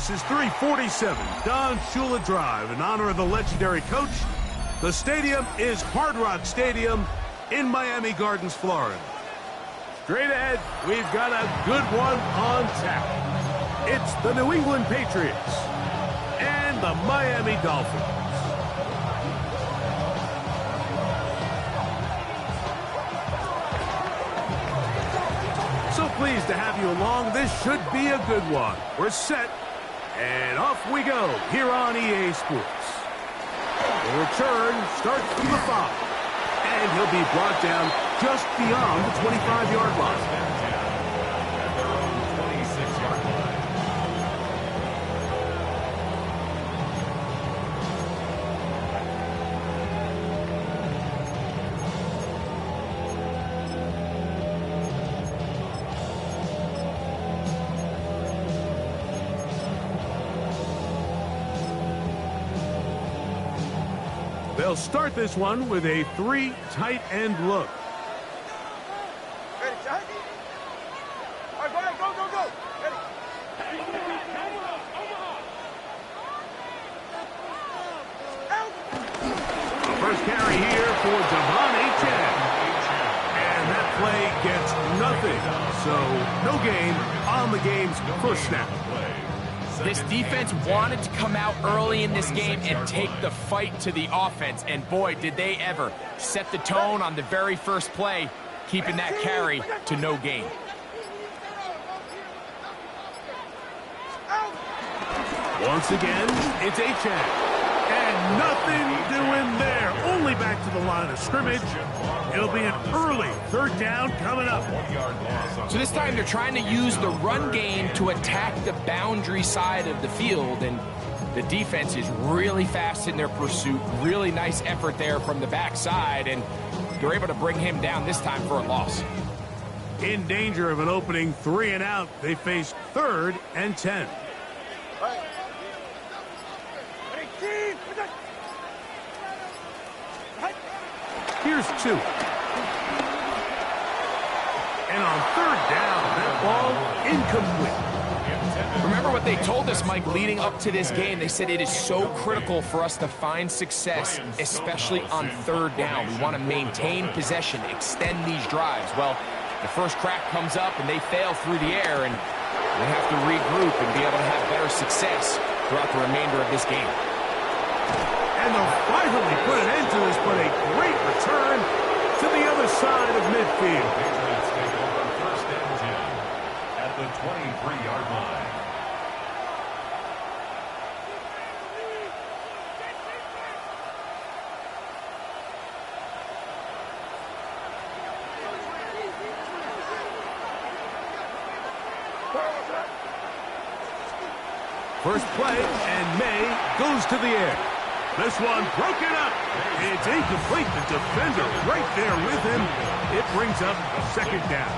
This is 347 Don Shula Drive in honor of the legendary coach. The stadium is Hard Rock Stadium in Miami Gardens, Florida. Straight ahead, we've got a good one on tap. It's the New England Patriots and the Miami Dolphins. So pleased to have you along. This should be a good one. We're set, and off we go here on EA Sports. The return starts from the 5, and he'll be brought down just beyond the 25-yard line. They'll start this one with a 3 tight end look. Ready, John? All right, go ahead, go. Ready. The first carry here for Devon Achane. And that play gets nothing. So no gain on the game's first snap. This defense wanted to come out early in this game and take the fight to the offense. And boy, did they ever set the tone on the very first play, keeping that carry to no gain. Once again, it's Achane. And nothing doing there. Only back to the line of scrimmage. It'll be an early 3rd down coming up. So this time they're trying to use the run game to attack the boundary side of the field. And the defense is really fast in their pursuit. Really nice effort there from the backside. And they're able to bring him down this time for a loss. In danger of an opening 3 and out, they face 3rd and 10. Here's 2. And on 3rd down, that ball incomplete. Remember what they told us, Mike, leading up to this game. They said it is so critical for us to find success, especially on 3rd down. We want to maintain possession, extend these drives. Well, the first crack comes up and they fail through the air, and they have to regroup and be able to have better success throughout the remainder of this game. And they'll finally put an end to this, but a great return to the other side of midfield. Patriots take over 1st and 10 at the 23-yard line. First play, and May goes to the air. This one broken up. It's incomplete. The defender right there with him. It brings up 2nd down.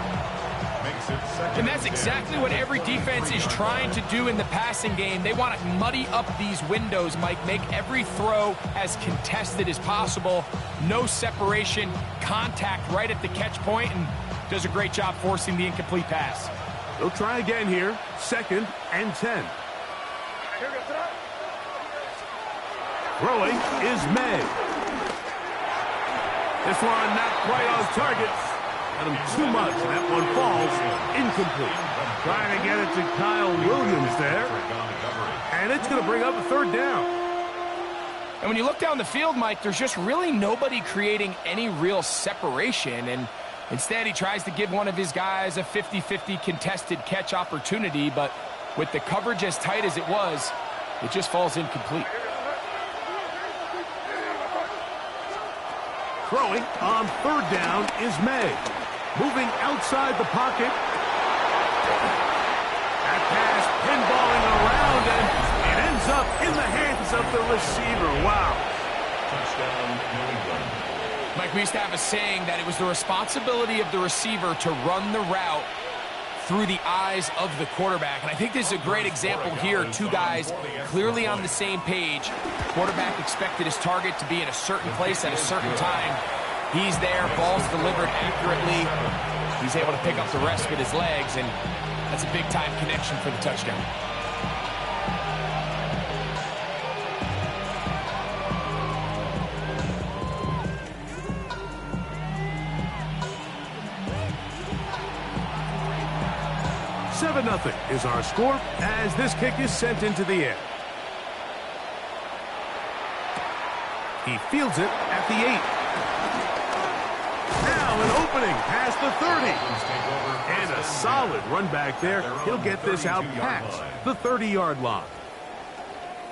And that's exactly what every defense is trying to do in the passing game. They want to muddy up these windows, Mike, make every throw as contested as possible. No separation, contact right at the catch point, and does a great job forcing the incomplete pass. They'll try again here. 2nd and 10. Throwing is May. This one not quite on target. Got him too much, and that one falls incomplete. Trying to get it to Kyle Williams there. And it's going to bring up a 3rd down. And when you look down the field, Mike, there's just really nobody creating any real separation. And instead, he tries to give one of his guys a 50-50 contested catch opportunity. But with the coverage as tight as it was, it just falls incomplete. Throwing on 3rd down is May. Moving outside the pocket. That pass pinballing around, and it ends up in the hands of the receiver. Wow. Touchdown, New England. Mike, we used to have a saying that it was the responsibility of the receiver to run the route through the eyes of the quarterback. And I think this is a great example here. 2 guys clearly on the same page. Quarterback expected his target to be in a certain place at a certain time. He's there, ball's delivered accurately. He's able to pick up the rest with his legs, and that's a big-time connection for the touchdown. 7-0 is our score as this kick is sent into the air. He fields it at the 8. Now an opening past the 30. And a solid run back there. He'll get this out past the 30-yard line.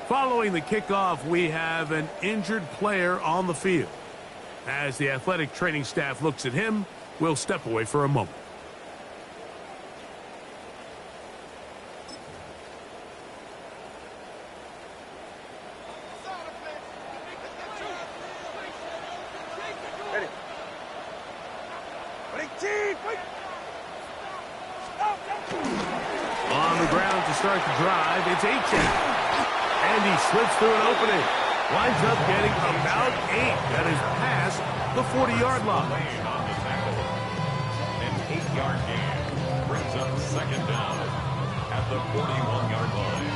Following the kickoff, we have an injured player on the field. As the athletic training staff looks at him, we'll step away for a moment. On the ground to start the drive, it's H.M. And he slips through an opening. Winds up getting about 8. That is past the 40-yard line. An 8-yard gain brings up second down at the 41-yard line.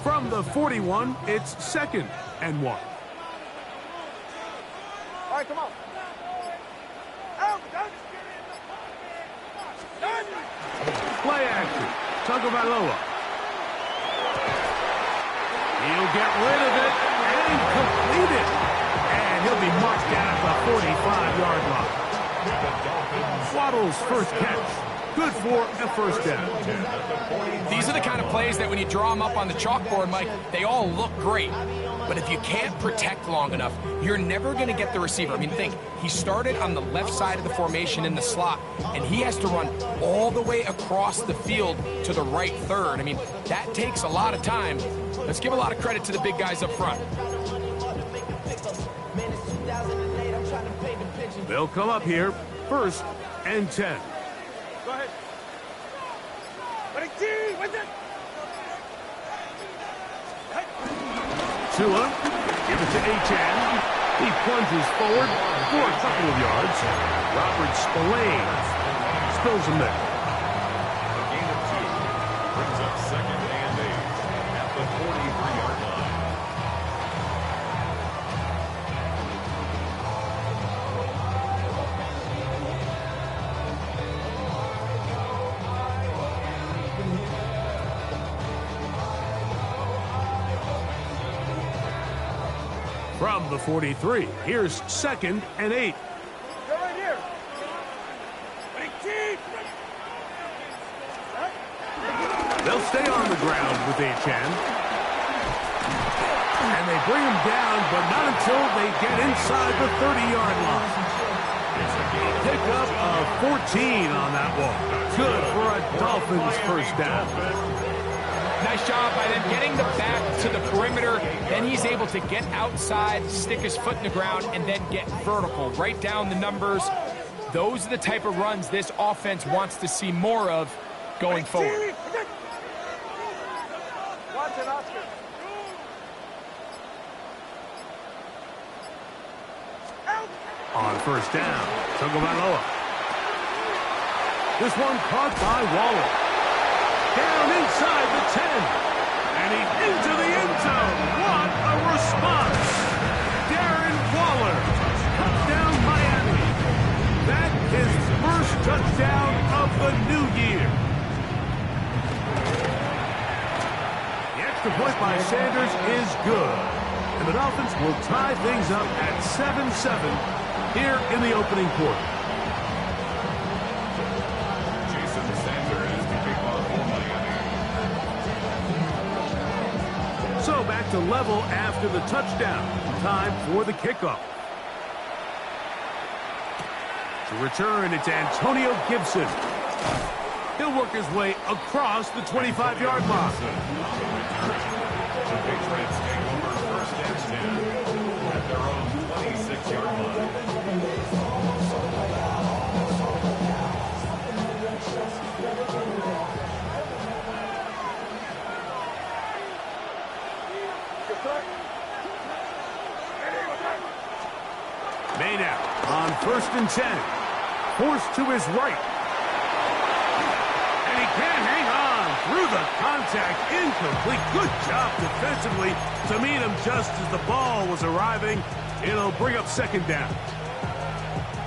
From the 41, it's 2nd and 1. All right, come on. Play action. Tagovailoa. He'll get rid of it and complete it. And he'll be marked down at the 45-yard line. Waddle's first catch. Good for a first down. These are the kind of plays that when you draw them up on the chalkboard, Mike, they all look great. But if you can't protect long enough, you're never going to get the receiver. I mean, think, he started on the left side of the formation in the slot, and he has to run all the way across the field to the right third. I mean, that takes a lot of time. Let's give a lot of credit to the big guys up front. They'll come up here, 1st and 10. Go ahead. Tua, give it to H.N. He plunges forward for a couple of yards. Robert Spillane spills him there. A gain of 2 brings up second and 8 at the 43-yard line. From the 43, here's 2nd and 8. Go right here. They'll stay on the ground with H.N. And they bring him down, but not until they get inside the 30-yard line. A pickup of 14 on that one. Good for a Dolphins first down. Nice job by them getting the back to the perimeter. Then he's able to get outside, stick his foot in the ground, and then get vertical. Write down the numbers. Those are the type of runs this offense wants to see more of going forward. Watch it, Oscar. On first down, Tagovailoa. This one caught by Waller. Down inside the 10. And he's into the end zone. What a response. Darren Waller. Touchdown, Miami. That is first touchdown of the new year. The extra point by Sanders is good. And the Dolphins will tie things up at 7-7 here in the opening quarter. So back to level after the touchdown. Time for the kickoff. To return, it's Antonio Gibson. He'll work his way across the 25-yard line. The Patriots take over first and 10 at their own 26-yard line. Maynard on first and 10. Forced to his right. And he can't hang on. through the contact, incomplete. Good job defensively to meet him just as the ball was arriving. It'll bring up second down.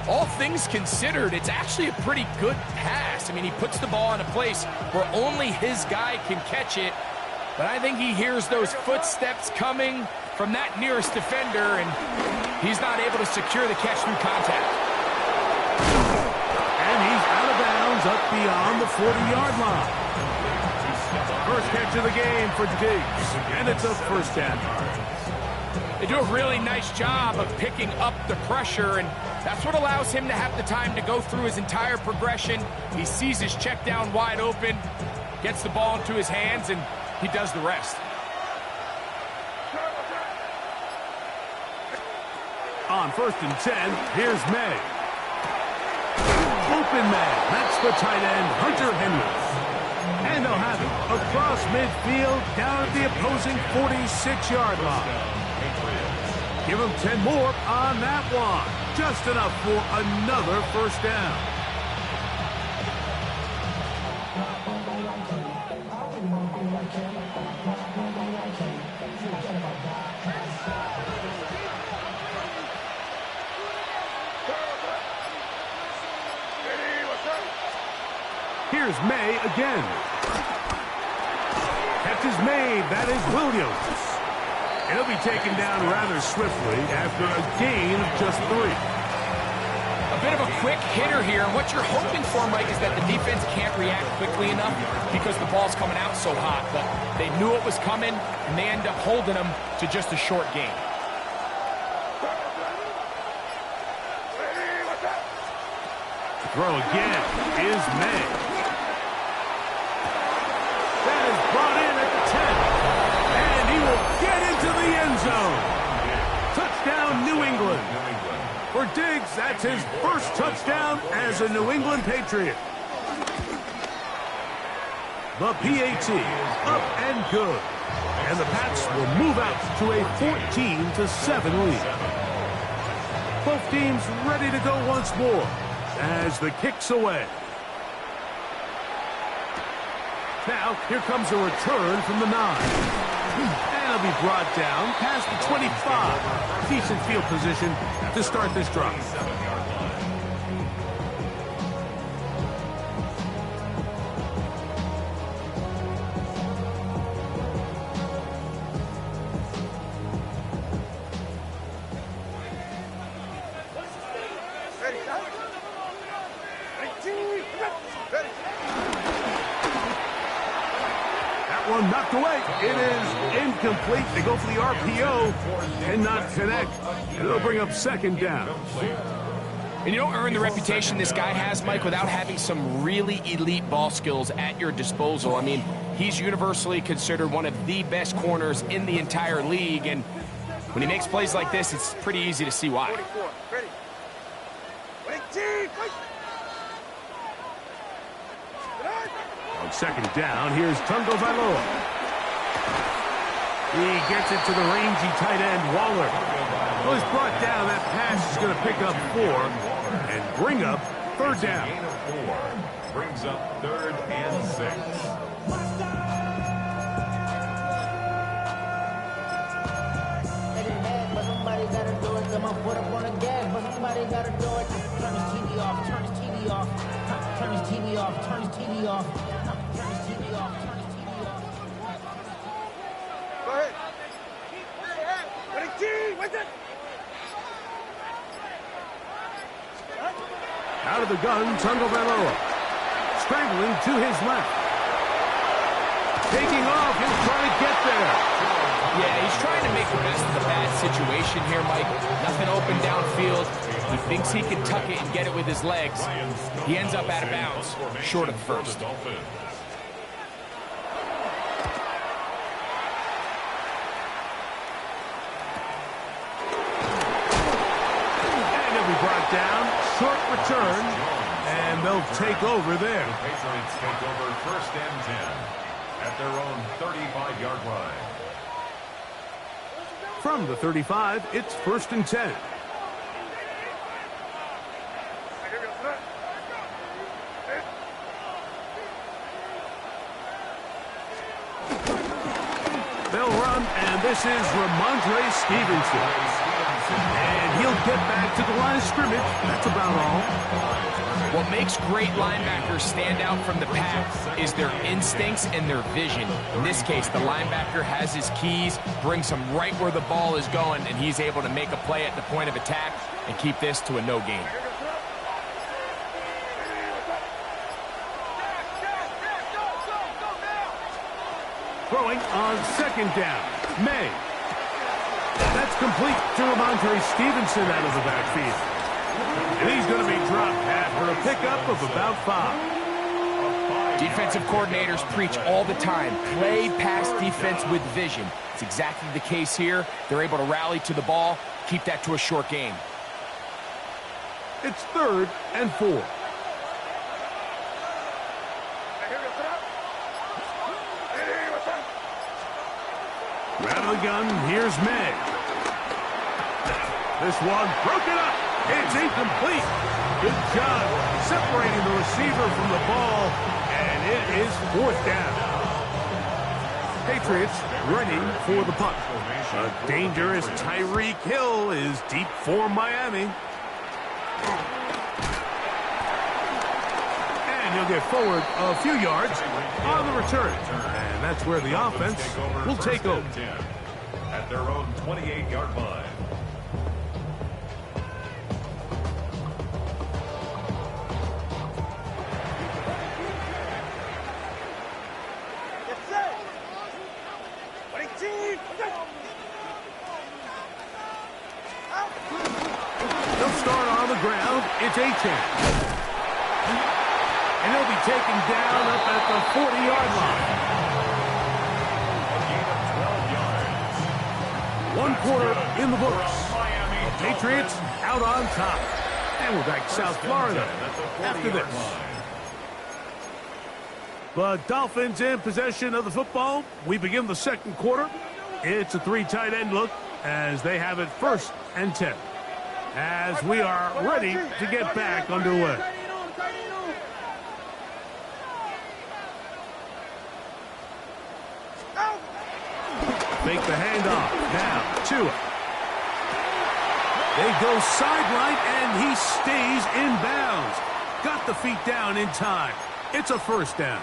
All things considered, it's actually a pretty good pass. I mean, he puts the ball in a place where only his guy can catch it. But I think he hears those footsteps coming from that nearest defender, and he's not able to secure the catch through contact. And he's out of bounds up beyond the 40-yard line. First catch of the game for Diggs, and it's a first down. They do a really nice job of picking up the pressure, and that's what allows him to have the time to go through his entire progression. He sees his check down wide open, gets the ball into his hands, and he does the rest. On 1st and 10, here's May. Open man, that's the tight end, Hunter Henry. And they'll have it across midfield, down at the opposing 46-yard line. Give him 10 more on that one. Just enough for another first down. Here's May again. Catch is made. That is Williams. He'll be taken down rather swiftly after a gain of just 3. A bit of a quick hitter here. What you're hoping for, Mike, is that the defense can't react quickly enough because the ball's coming out so hot. But they knew it was coming, and they end up holding them to just a short gain. Throw again is May. That is brought in at the 10. And he will get into the end zone. Touchdown, New England. For Diggs, that's his first touchdown as a New England Patriot. The PAT, up and good. And the Pats will move out to a 14-7 lead. Both teams ready to go once more as the kick's away. Now, here comes a return from the 9. And he'll be brought down past the 25. Decent field position to start this drive. One knocked away. It is incomplete. They go for the RPO and not connect. And it'll bring up second down. And you don't earn the reputation this guy has, Mike, without having some really elite ball skills at your disposal. I mean, he's universally considered one of the best corners in the entire league. And when he makes plays like this, it's pretty easy to see why. Ready. On second down, here's Tungo Vailoa. He gets it to the rangy tight end, Waller. Well, he's brought down. That pass is going to pick up 4 and bring up third down. Gain of 4 brings up 3rd and 6. But somebody gotta do it. Come on, put up on the gas, but somebody gotta do it. Turn his TV off, turn his TV off, turn his TV off, turn his TV off, turn his TV off, turn his TV off. Go ahead. Ready, T, with it. Out of the gun, Tungo Vailoa. Scrambling to his left. Taking off, he'll try to get there. Yeah, he's trying to make the best of the bad situation here, Mike. Nothing open downfield. He thinks he can tuck it and get it with his legs. He ends up out of bounds, short of the first. And he'll be brought down. Short return. And they'll take over there. The Patriots take over 1st and 10 at their own 35-yard line. From the 35, it's 1st and 10. They'll run, and this is Ramondre Stevenson. And he'll get back to the line of scrimmage. That's about all. What makes great linebackers stand out from the pack is their instincts and their vision. In this case, the linebacker has his keys, brings him right where the ball is going, and he's able to make a play at the point of attack and keep this to a no gain. Throwing on second down. May. That's complete to Ramondre Stevenson out of the backfield. And he's going to be dropped after a pickup of about 5. Defensive coordinators preach all the time, play pass defense with vision. It's exactly the case here. They're able to rally to the ball, keep that to a short game. It's 3rd and 4. Out of the gun, here's May. This one broken up. It's incomplete. Good job separating the receiver from the ball, and it is 4th down. Patriots ready for the punt. A dangerous Tyreek Hill is deep for Miami. And he'll get forward a few yards on the return. And that's where the offense will take over. At their own 28-yard line. They'll start on the ground. It's A-Chan. And he'll be taken down up at the 40-yard line. A gain of 12 yards. 1 quarter in the books. The Patriots out on top. And we're back to South Florida after this. The Dolphins in possession of the football. We begin the second quarter. It's a 3 tight end look as they have it 1st and 10. As we are ready to get back underway. Make the handoff. Now, Tua. They go sideline, and he stays in bounds. Got the feet down in time. It's a 1st down.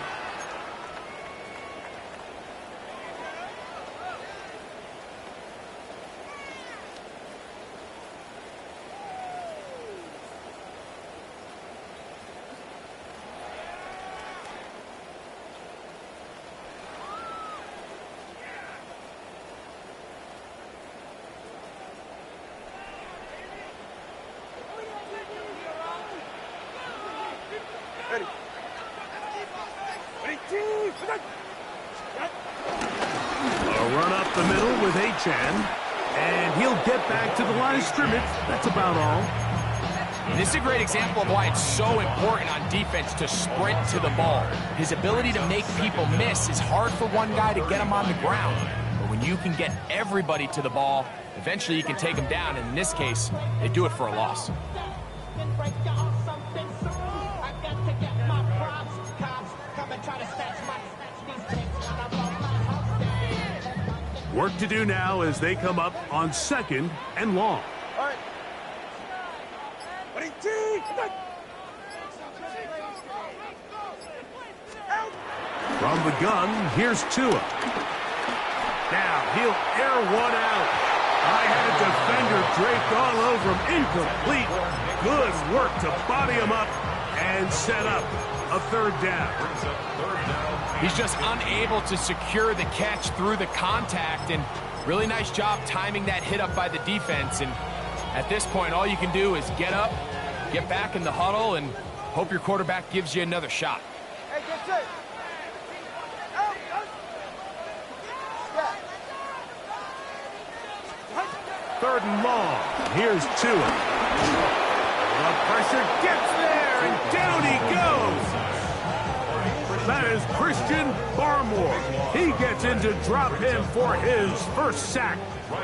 A run up the middle with A-Chan, and he'll get back to the line of scrimmage. That's about all. This is a great example of why it's so important on defense to sprint to the ball. His ability to make people miss is hard for one guy to get him on the ground. But when you can get everybody to the ball, eventually you can take them down. And in this case, they do it for a loss. Work to do now as they come up on 2nd and long. All right. From the gun, here's Tua. Now, he'll air one out. I had a defender draped all over him. Incomplete. Good work to body him up and set up a 3rd down. He's just unable to secure the catch through the contact, and really nice job timing that hit up by the defense. And at this point, all you can do is get up, get back in the huddle, and hope your quarterback gives you another shot. Hey, get set. Out. Yeah. 3rd and long. Here's Tua. The pressure gets there, and down he goes. That is Christian Barmore. He gets in to drop him for his 1st sack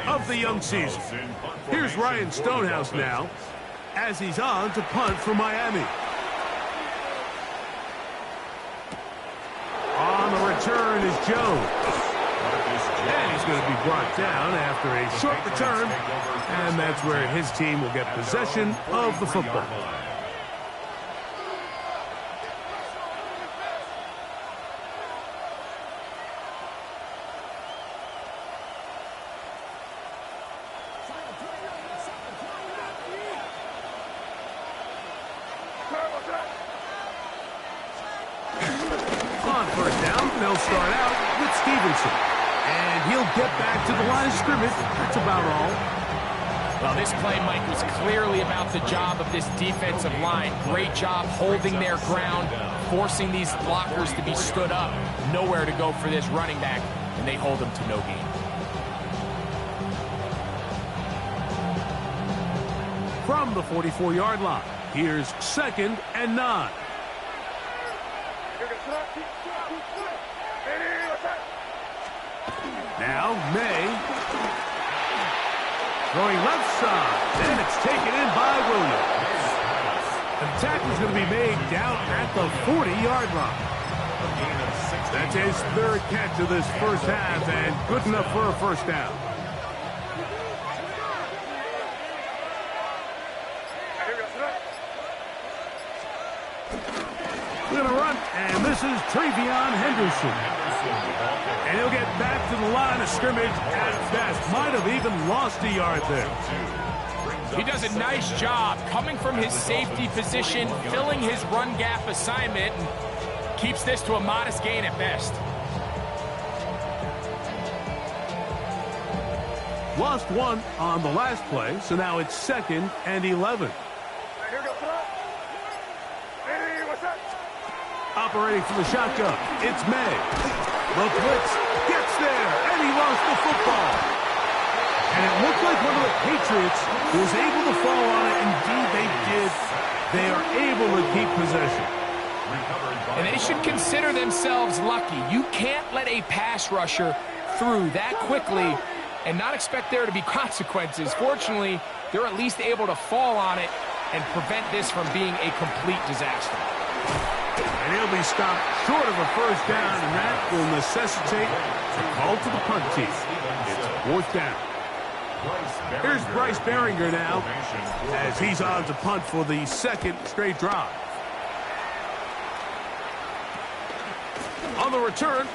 of the young season. Here's Ryan Stonehouse now as he's on to punt for Miami. On the return is Jones. And he's going to be brought down after a short return. And that's where his team will get possession of the football. On first down, they'll start out with Stevenson. And he'll get back to the line of scrimmage. That's about all. Well, this play, Mike, was clearly about the job of this defensive line. Great job holding their ground, forcing these blockers to be stood up. Nowhere to go for this running back, and they hold him to no gain. From the 44-yard line, here's 2nd and 9. Now, May. Throwing left side, and it's taken in by Williams. The tackle's going to be made down at the 40-yard line. That's his 3rd catch of this first half, and good enough for a first down. We're going to run, and this is Travion Henderson. And he'll get back to the line of scrimmage at best. Might have even lost a yard there. He does a nice job coming from his safety position, filling his run gap assignment, and keeps this to a modest gain at best. Lost 1 on the last play, so now it's 2nd and 11. Operating from the shotgun, it's May. The blitz gets there, and he lost the football. And it looked like one of the Patriots was able to fall on it. Indeed, they did. They are able to keep possession. And they should consider themselves lucky. You can't let a pass rusher through that quickly and not expect there to be consequences. Fortunately, they're at least able to fall on it and prevent this from being a complete disaster. And he'll be stopped short of a first down, and that will necessitate a call to the punt team. It's 4th down. Here's Bryce Behringer now, as he's on to punt for the 2nd straight drive. On the return,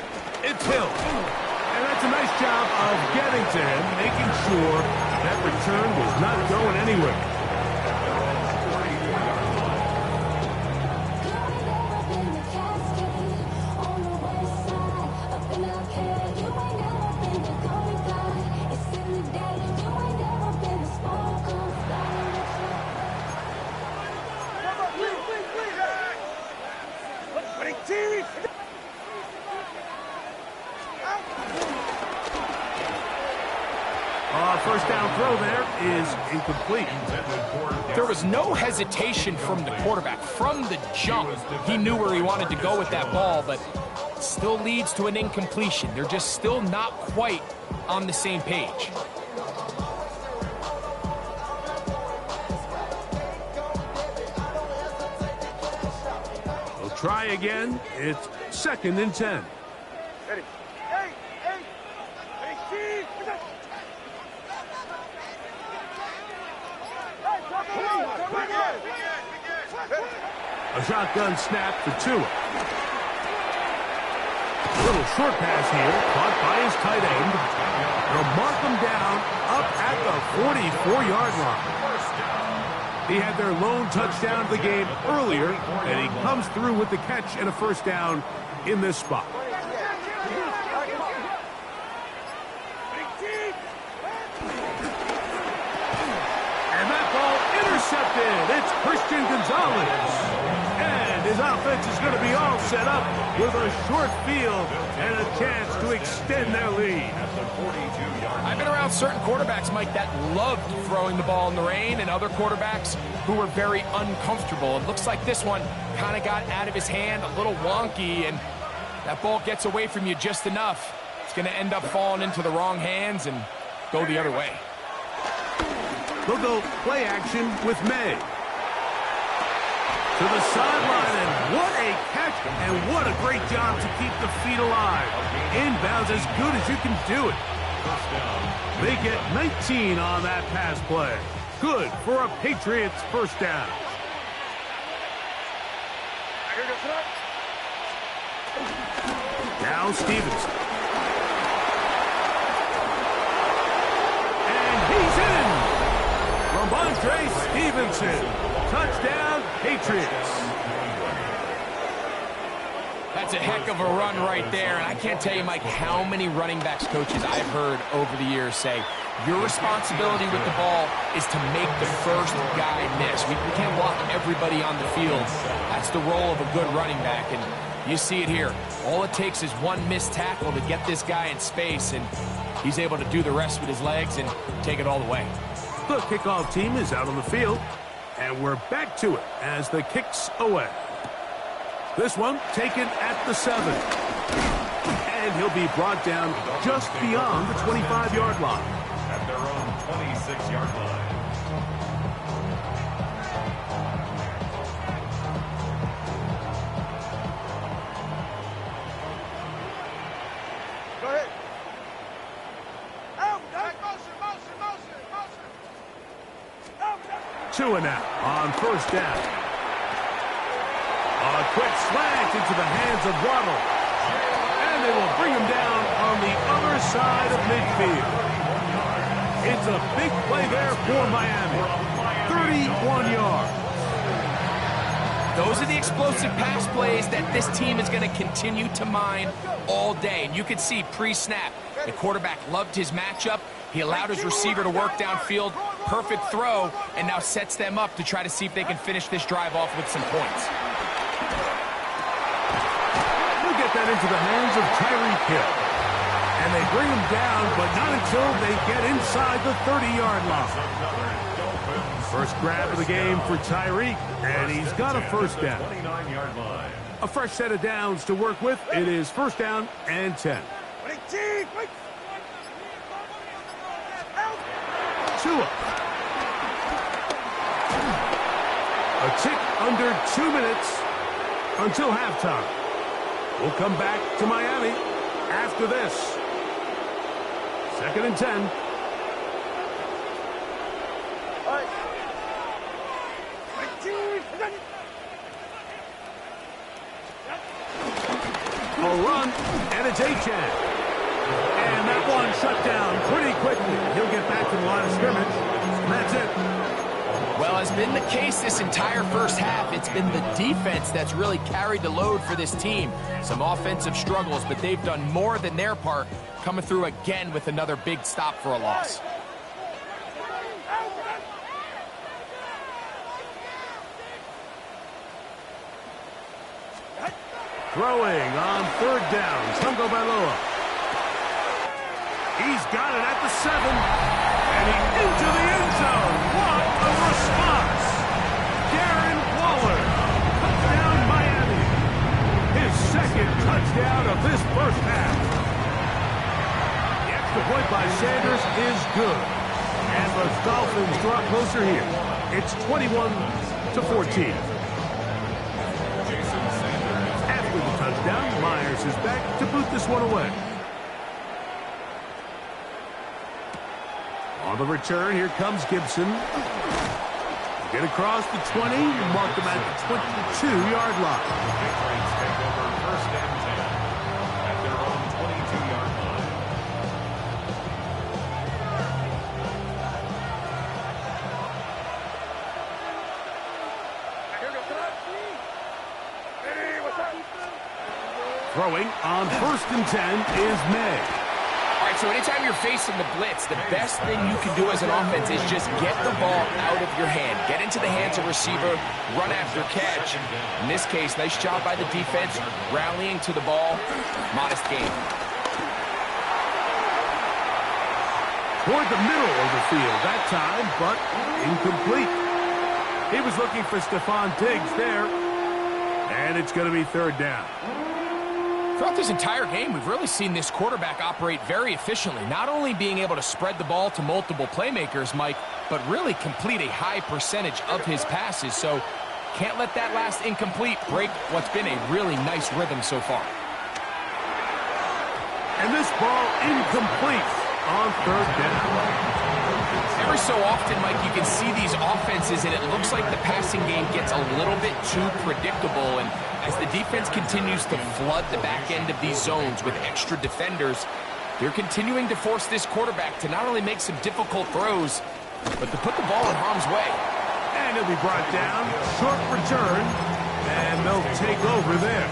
it's Hill. And that's a nice job of getting to him, making sure that return was not going anywhere. First down throw there is incomplete. There was no hesitation from the quarterback. From the jump, he knew where he wanted to go with that ball, but it still leads to an incompletion. They're just still not quite on the same page. We'll try again. It's 2nd and 10. Ready. A shotgun snap for Tua. A little short pass here, caught by his tight end. They'll mark him down up at the 44-yard line. He had their lone touchdown of the game earlier, and he comes through with the catch and a first down in this spot. And that ball intercepted. It's Christian Gonzalez. And his offense is going to be all set up with a short field and a chance to extend their lead. I've been around certain quarterbacks, Mike, that loved throwing the ball in the rain, and other quarterbacks who were very uncomfortable. It looks like this one kind of got out of his hand, a little wonky, and that ball gets away from you just enough. It's going to end up falling into the wrong hands and go the other way. They'll go play action with May. to the sideline, and what a catch, and what a great job to keep the feet alive. Inbounds as good as you can do it. They get 19 on that pass play. Good for a Patriots first down. Now Stevenson. And he's in. Ramondre Stevenson. Touchdown, Patriots. That's a heck of a run right there. And I can't tell you, Mike, how many running backs coaches I've heard over the years say, your responsibility with the ball is to make the first guy miss. We can't block everybody on the field. That's the role of a good running back. And you see it here. All it takes is one missed tackle to get this guy in space, and he's able to do the rest with his legs and take it all the way. The kickoff team is out on the field, and we're back to it as the kick's away. This one taken at the 7. And he'll be brought down just beyond the 25-yard line. At their own 26-yard line. Go ahead. Out. Motion. Out. 2 and out on first down. A quick slant into the hands of Waddle. And they will bring him down on the other side of midfield. It's a big play there for Miami. 31 yards. Those are the explosive pass plays that this team is going to continue to mine all day. And you can see pre-snap, the quarterback loved his matchup. He allowed his receiver to work downfield. Perfect throw, and now sets them up to try to see if they can finish this drive off with some points. They'll get that into the hands of Tyreek Hill. And they bring him down, but not until they get inside the 30-yard line. First grab of the game for Tyreek, and he's got a first down. A fresh set of downs to work with. It is first down and 10. Tua. A tick under 2 minutes until halftime. We'll come back to Miami after this. 2nd and 10. A run, and it's Achane. And that one shut down pretty quickly. He'll get back to the line of scrimmage. And that's it. Well, as been the case this entire first half, it's been the defense that's really carried the load for this team. Some offensive struggles, but they've done more than their part, coming through again with another big stop for a loss. Throwing on 3rd down, Tagovailoa. He's got it at the 7, and he's into the end zone. What a response! Darren Waller, touchdown Miami. His 2nd touchdown of this first half. The extra point by Sanders is good, and the Dolphins draw closer here. It's 21-14. Touchdown. Myers is back to boot this one away. On the return, here comes Gibson. Get across the 20, mark them at the 22-yard line. Patriots take over first and 10 at their own 22-yard line. Throwing on 1st and 10 is May. All right, so anytime you're facing the blitz, the best thing you can do as an offense is just get the ball out of your hand. Get into the hands of receiver, run after catch. In this case, nice job by the defense, rallying to the ball. Modest game. Toward the middle of the field that time, but incomplete. He was looking for Stephon Diggs there, and it's going to be 3rd down. Throughout this entire game, we've really seen this quarterback operate very efficiently, not only being able to spread the ball to multiple playmakers, Mike, but really complete a high percentage of his passes. So Can't let that last incomplete break what's been a really nice rhythm so far. And this ball incomplete on third down. Every so often, Mike, you can see these offenses, and it looks like the passing game gets a little bit too predictable. And as the defense continues to flood the back end of these zones with extra defenders, they're continuing to force this quarterback to not only make some difficult throws, but to put the ball in harm's way. And he'll be brought down. Short return. And they'll take over there.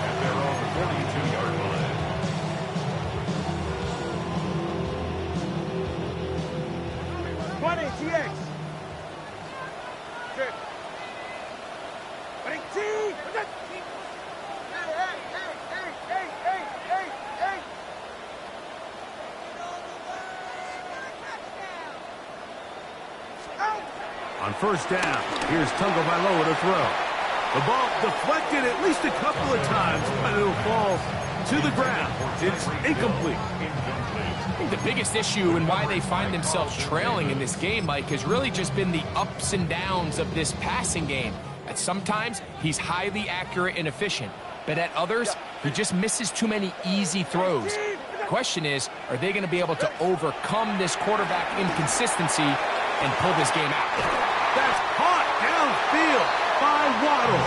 And they're on the 42-yard line. TX. Good. Hey, On first down, here's Tagovailoa to throw. The ball deflected at least a couple of times, but it'll fall to the ground. It's incomplete. I think the biggest issue and why they find themselves trailing in this game, Mike, has really just been the ups and downs of this passing game. At sometimes, he's highly accurate and efficient, but at others, he just misses too many easy throws. The question is, are they going to be able to overcome this quarterback inconsistency and pull this game out? That's caught downfield by Waddle.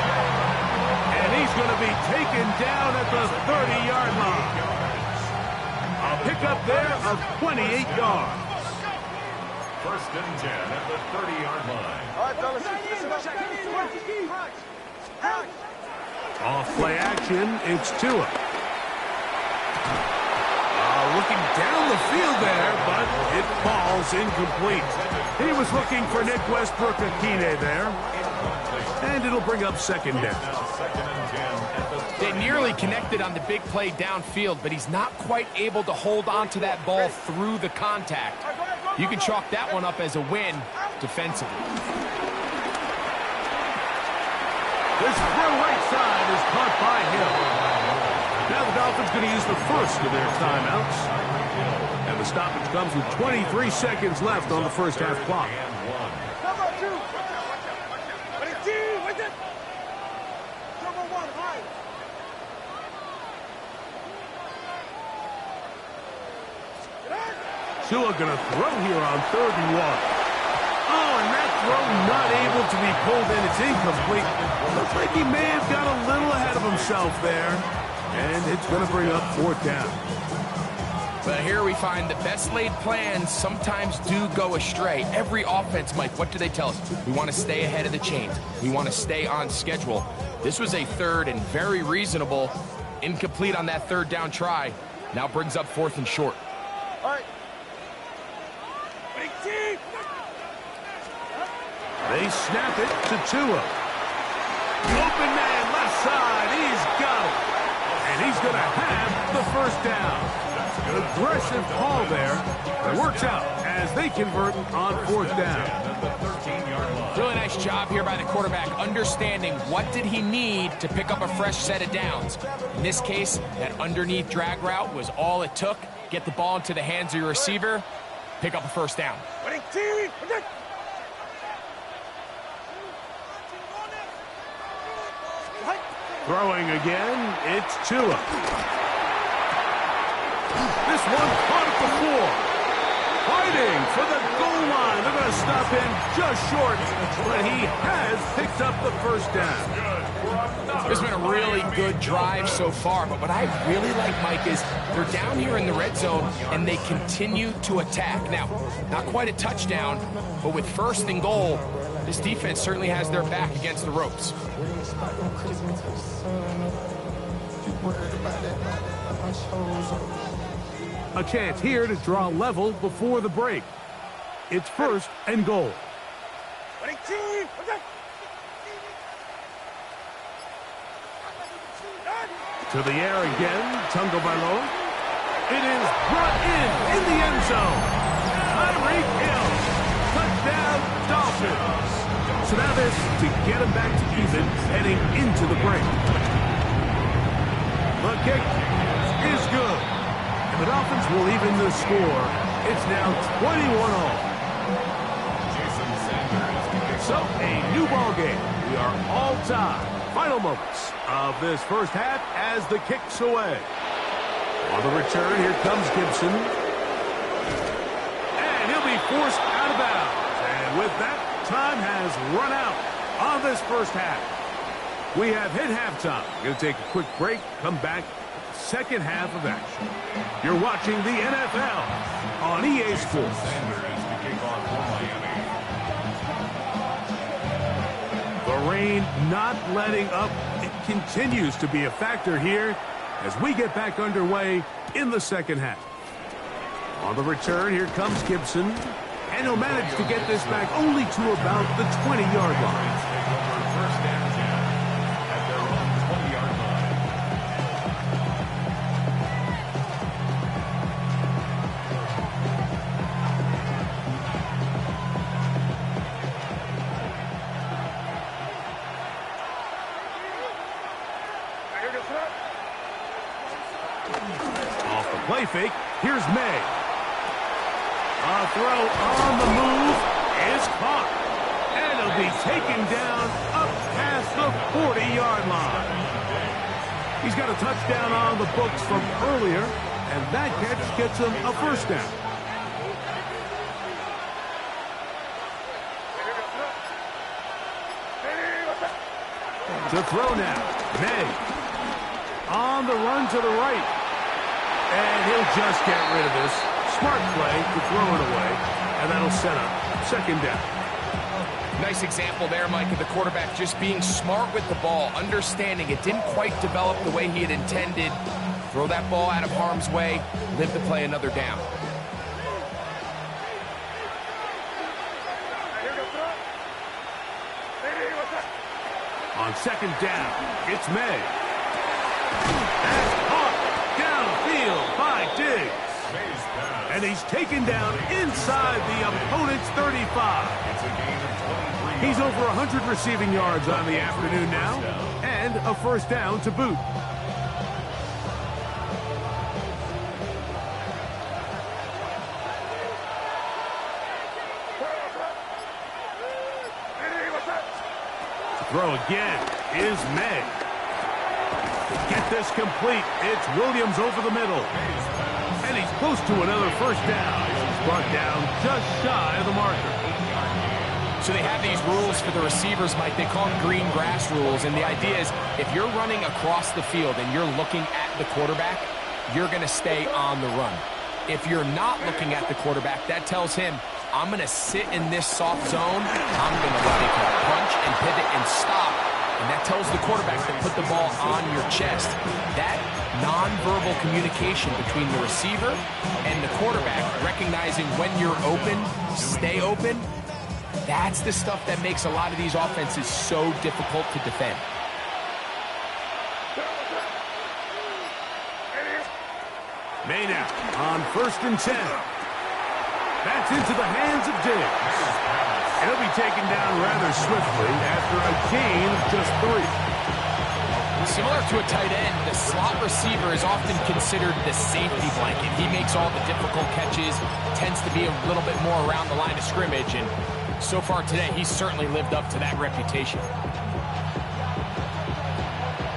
And he's going to be taken down at the 30-yard line. A pickup there of 28 yards. First and 10 at the 30-yard line. all right, fellas, listen up. Off play action, it's Tua. Looking down the field there, but it falls incomplete. He was looking for Nick Westbrook-Akine there. And it'll bring up second down. They nearly connected on the big play downfield, but he's not quite able to hold on to that ball through the contact. You can chalk that one up as a win defensively. This throw right side is caught by Hill. Now the Dolphins going to use the first of their timeouts. And the stoppage comes with 23 seconds left on the first half clock. Tua going to throw here on 3rd and 1. Oh, and that throw not able to be pulled in. It's incomplete. Looks like he may have got a little ahead of himself there. And it's going to bring up 4th down. But here we find the best laid plans sometimes do go astray. Every offense, Mike, what do they tell us? We want to stay ahead of the chains. We want to stay on schedule. This was a 3rd and very reasonable. Incomplete on that 3rd down try. Now brings up 4th and short. All right. They snap it to Tua. The open man left side. He's got it. And he's going to have the first down. Aggressive call there. It works out as they convert on 4th down. Really nice job here by the quarterback, understanding what did he need to pick up a fresh set of downs. In this case, that underneath drag route was all it took. Get the ball into the hands of your receiver, pick up a first down. Throwing again, it's Tua. This one caught at the 4. Fighting for the goal line. They're going to stop him just short, but he has picked up the first down. This has been a really good drive so far, but what I really like, Mike, is they're down here in the red zone, and they continue to attack. Now, not quite a touchdown, but with 1st and goal, this defense certainly has their back against the ropes. A chance here to draw level before the break. It's 1st and goal. To the air again, Tagovailoa. It is brought in the end zone. Tyreek Hill. Touchdown, Dolphins. So now this to get him back to even heading into the break. The kick is good. And the Dolphins will even the score. It's now 21-all. So, a new ball game. We are all tied. Final moments of this first half as the kick's away. On the return, here comes Gibson. And he'll be forced out of bounds. And with that, time has run out on this first half. We have hit halftime. Going to take a quick break, come back, second half of action. You're watching the NFL on EA Sports. Sanders to kick off for Miami. The rain not letting up. It continues to be a factor here as we get back underway in the second half. On the return, here comes Gibson. And he'll manage to get this back only to about the 20-yard line. First down now at their own 20-yard line. Off the play fake, here's May. A throw on the move is caught. And it'll be taken down up past the 40-yard line. He's got a touchdown on the books from earlier, and that catch gets him a first down. To throw now, May. On the run to the right. And he'll just get rid of this. Smart play to throw it away, and that'll set up second down. Nice example there, Mike, of the quarterback just being smart with the ball, understanding it didn't quite develop the way he had intended. Throw that ball out of harm's way, live to play another down. On second down, it's May. That's caught downfield by Diggs. And he's taken down inside the opponent's 35. It's a gain of 23. He's over 100 receiving yards on the afternoon now, and a first down to boot. Throw again is May. Get this complete. It's Williams over the middle. And he's close to another first down. He's brought down just shy of the marker. So they have these rules for the receivers, Mike. They call them green grass rules. And the idea is if you're running across the field and you're looking at the quarterback, you're going to stay on the run. If you're not looking at the quarterback, that tells him, I'm going to sit in this soft zone. I'm going to what they call punch and pivot and stop. And that tells the quarterback to put the ball on your chest. That nonverbal communication between the receiver and the quarterback, recognizing when you're open, stay open, that's the stuff that makes a lot of these offenses so difficult to defend. May now on 1st and 10. That's into the hands of Diggs. And he'll be taken down rather swiftly after a gain of just 3. Similar to a tight end, the slot receiver is often considered the safety blanket. He makes all the difficult catches, tends to be a little bit more around the line of scrimmage, and so far today, he's certainly lived up to that reputation.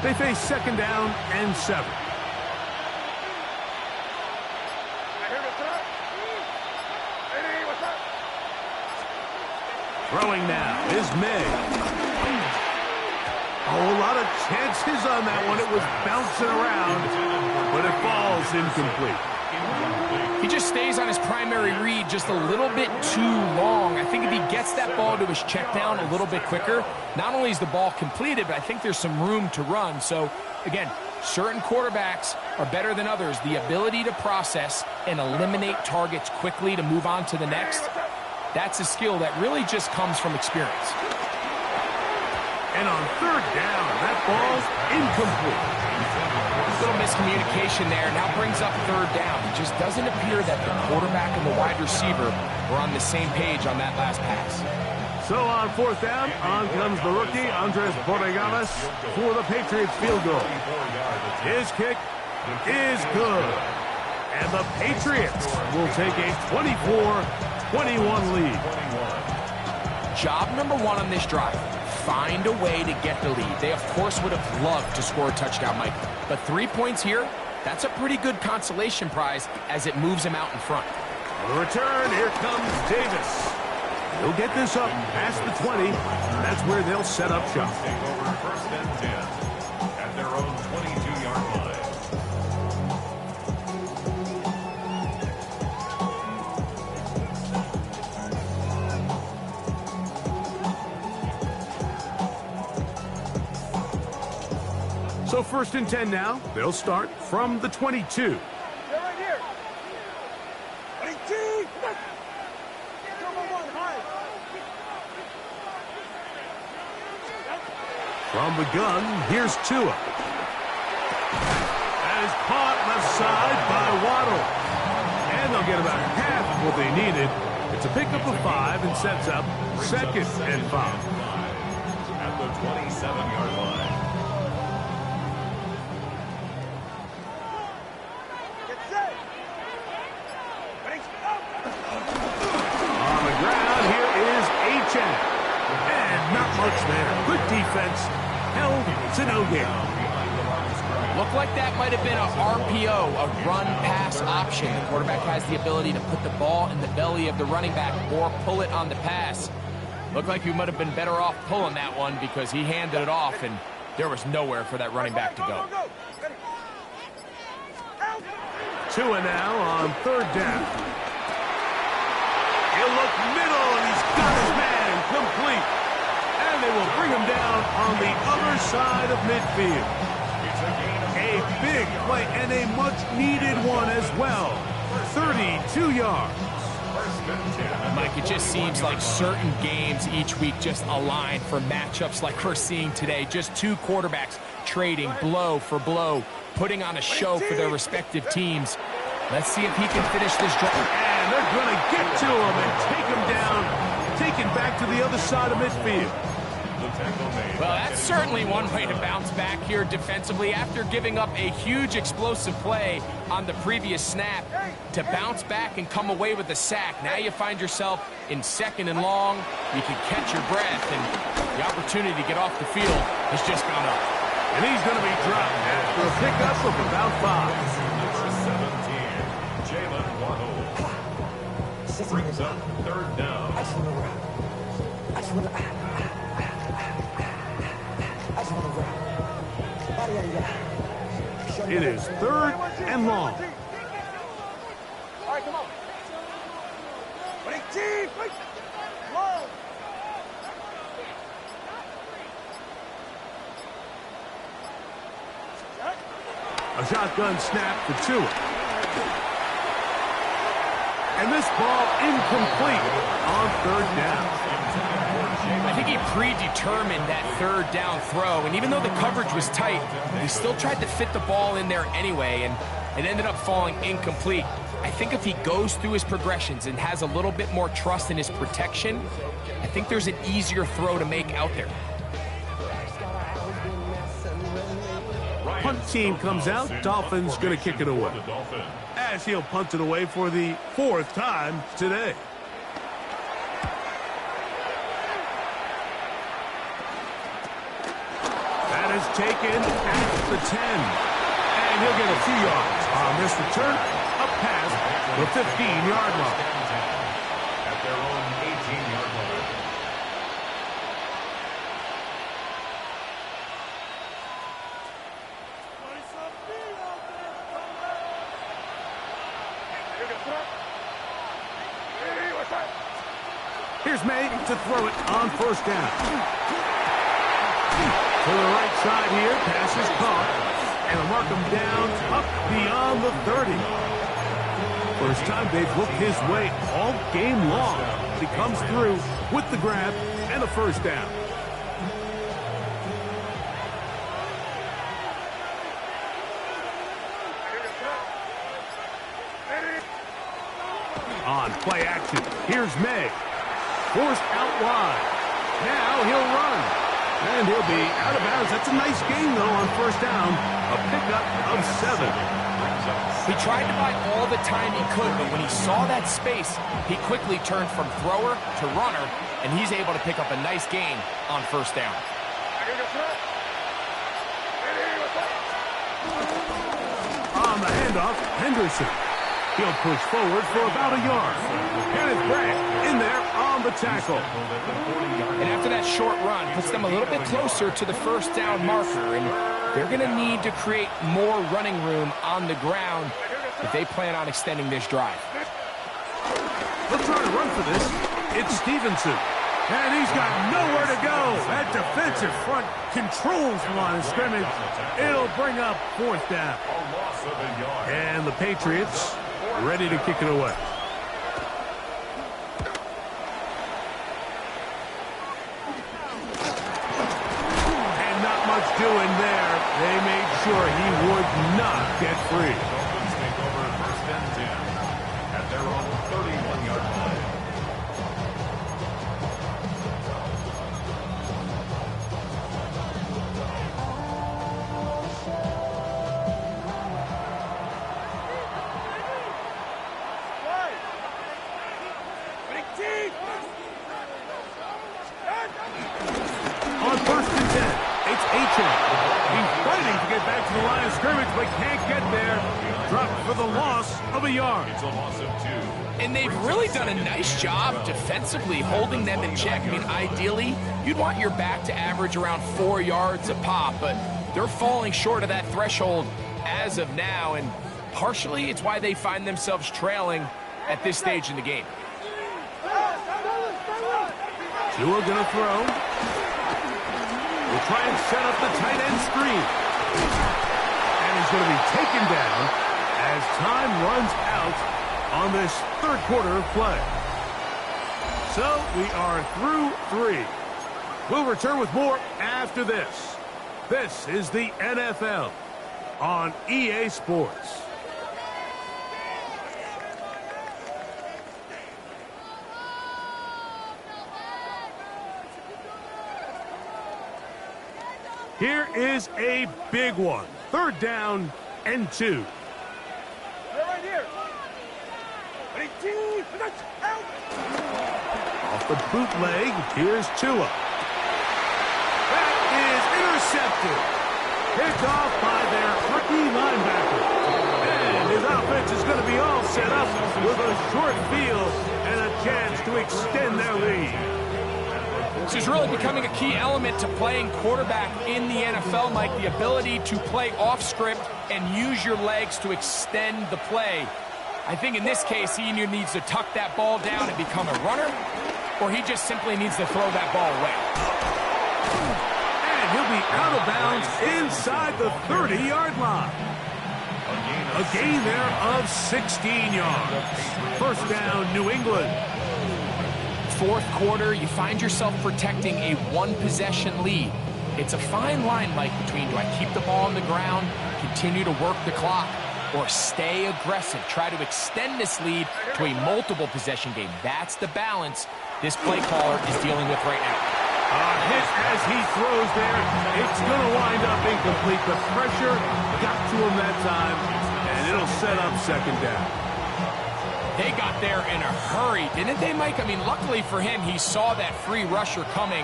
They face second down and 7. Throwing now is May. Oh, a lot of chances on that one. It was bouncing around, but it falls incomplete. He just stays on his primary read just a little bit too long. I think if he gets that ball to his check down a little bit quicker, not only is the ball completed, but I think there's some room to run. So, again, certain quarterbacks are better than others. The ability to process and eliminate targets quickly to move on to the next, that's a skill that really just comes from experience. And on third down, that ball's incomplete. A little miscommunication there. Now brings up third down. It just doesn't appear that the quarterback and the wide receiver were on the same page on that last pass. So on fourth down, on comes the rookie, Andres Borregalas, for the Patriots field goal. His kick is good. And the Patriots will take a 24-21 lead. job number one on this drive, find a way to get the lead. They, of course, would have loved to score a touchdown, Mike. But 3 points here, that's a pretty good consolation prize as it moves them out in front. On the return, here comes Davis. He'll get this up past the 20. That's where they'll set up shop. Take over first and 10 at their own 22-yard line. So first and 10 now. They'll start from the 22. They're right here. 22. Come on, high. From the gun, here's Tua. That is caught left side by Waddle. And they'll get about half what they needed. It's a pickup of 5 and sets up second and 5. At the 27-yard line. Get set. Ready, go. On the ground, here is H.N. And not much there. Good defense. Held to no gain. Looked like that might have been a RPO, a run-pass option. The quarterback has the ability to put the ball in the belly of the running back or pull it on the pass. Looked like he might have been better off pulling that one because he handed it off, and there was nowhere for that running back to go. Ready. Out. Tua now on third down. He'll look middle, and he's got his man complete. And they will bring him down on the other side of midfield. A big play and a much-needed one as well. 32 yards. Mike, it just seems like certain games each week just align for matchups like we're seeing today. Just two quarterbacks trading blow for blow, putting on a show for their respective teams. Let's see if he can finish this drive. And they're going to get to him and take him down, take him back to the other side of midfield. Well, that's certainly one way to bounce back here defensively after giving up a huge explosive play on the previous snap. To bounce back and come away with a sack, now you find yourself in second and long. You can catch your breath, and the opportunity to get off the field has just gone up. And he's going to be dropped after a pickup of about 5. Number 17, Jalen Waddle. Brings up third down. It is third and long. All right, come on. Ready, team. Long. A shotgun snap for Tua. And this ball incomplete on third down. I think he predetermined that third down throw, and even though the coverage was tight, he still tried to fit the ball in there anyway, and it ended up falling incomplete. I think if he goes through his progressions and has a little bit more trust in his protection, I think there's an easier throw to make out there. Punt team comes out. Dolphins going to kick it away. As he'll punt it away for the 4th time today. That is taken at the 10. And he'll get a few yards on this return. Up past the 15-yard line. At their own 18-yard line. Here's May to throw it on first down. To the right side here, pass is caught. And they'll mark him down up beyond the 30. First time they've looked his way all game long. He comes through with the grab and a first down. On play action, here's May. Forced out wide. Now he'll run. And he'll be out of bounds. That's a nice gain, though, on first down. A pickup of 7. He tried to buy all the time he could, but when he saw that space, he quickly turned from thrower to runner, and he's able to pick up a nice gain on first down. On the handoff, Henderson. He'll push forward for about a yard. Kenneth Bragg in there on the tackle. And after that short run, puts them a little bit closer to the first down marker, and they're going to need to create more running room on the ground if they plan on extending this drive. They'll try to run for this. It's Stevenson. And he's got nowhere to go. That defensive front controls the line of scrimmage. It'll bring up fourth down. And the Patriots ready to kick it away. And not much doing there. They made sure he would not get free. Take over first and 10 at their own 31-yard line. On first and 10, it's Achan. He's fighting to get back to the line of scrimmage, but can't get there. Dropped for the loss of a yard. It's a loss of 2. And they've really done a nice job defensively holding them in check. I mean, ideally, you'd want your back to average around 4 yards a pop, but they're falling short of that threshold as of now, and partially it's why they find themselves trailing at this stage in the game. Tua gonna throw. We'll try and set up the tight end screen. And he's going to be taken down as time runs out on this third quarter of play. So we are through 3. We'll return with more after this. This is the NFL on EA Sports. Here is a big one. Third down and 2. Right here. Off the bootleg, here's Tua. That is intercepted. Picked off by their rookie linebacker. And his offense is going to be all set up with a short field and a chance to extend their lead. This is really becoming a key element to playing quarterback in the NFL, Mike, the ability to play off script and use your legs to extend the play. I think in this case, he either needs to tuck that ball down and become a runner, or he just simply needs to throw that ball away. And he'll be out of bounds inside the 30-yard line. A gain there of 16 yards. First down, New England. Fourth quarter, you find yourself protecting a one-possession lead. It's a fine line, Mike, between do I keep the ball on the ground, continue to work the clock, or stay aggressive, try to extend this lead to a multiple-possession game. That's the balance this play caller is dealing with right now. Hit as he throws there. It's going to wind up incomplete. The pressure got to him that time, and it'll set up second down. They got there in a hurry, didn't they, Mike? I mean, luckily for him, he saw that free rusher coming,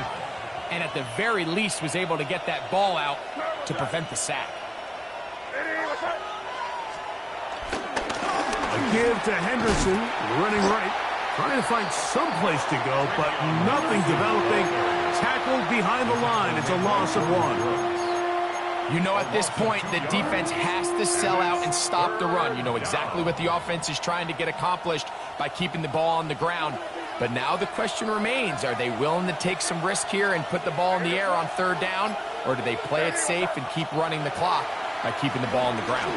and at the very least was able to get that ball out to prevent the sack. A give to Henderson, running right, trying to find some place to go, but nothing developing. Tackled behind the line. It's a loss of 1. You know, at this point, the defense has to sell out and stop the run. You know exactly what the offense is trying to get accomplished by keeping the ball on the ground. But now the question remains, are they willing to take some risk here and put the ball in the air on third down? Or do they play it safe and keep running the clock by keeping the ball on the ground?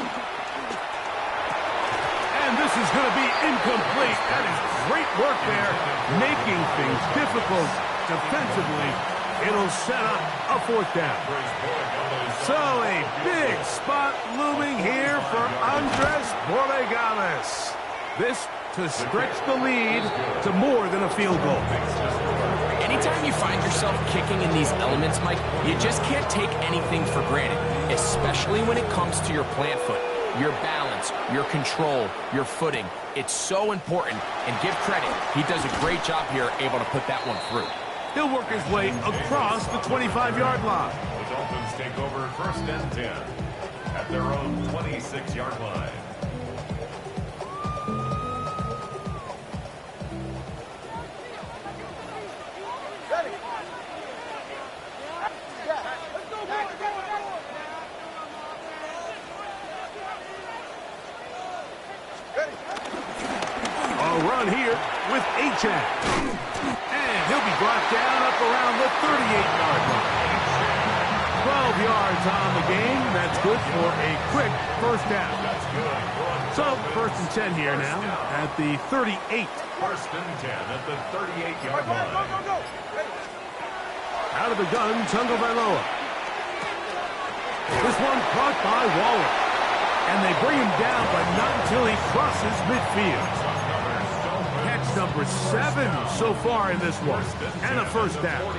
And this is going to be incomplete. That is great work there, making things difficult defensively. It'll set up a fourth down. So a big spot looming here for Andres Borregales. This to stretch the lead to more than a field goal. And anytime you find yourself kicking in these elements, Mike, you just can't take anything for granted, especially when it comes to your plant foot, your balance, your control, your footing. It's so important, and give credit, he does a great job here able to put that one through. He'll work his way across the 25-yard line. The Dolphins take over 1st and 10 at their own 26-yard line. Run here with H.A. And he'll be brought down up around the 38-yard line. 12 yards on the game. That's good for a quick first down. So 1st and 10 here now at the 38. 1st and 10 at the 38-yard line. Go. Out of the gun, Tagovailoa. This one caught by Waller. And they bring him down, but not until he crosses midfield. Number 7 so far in this one, and a first down.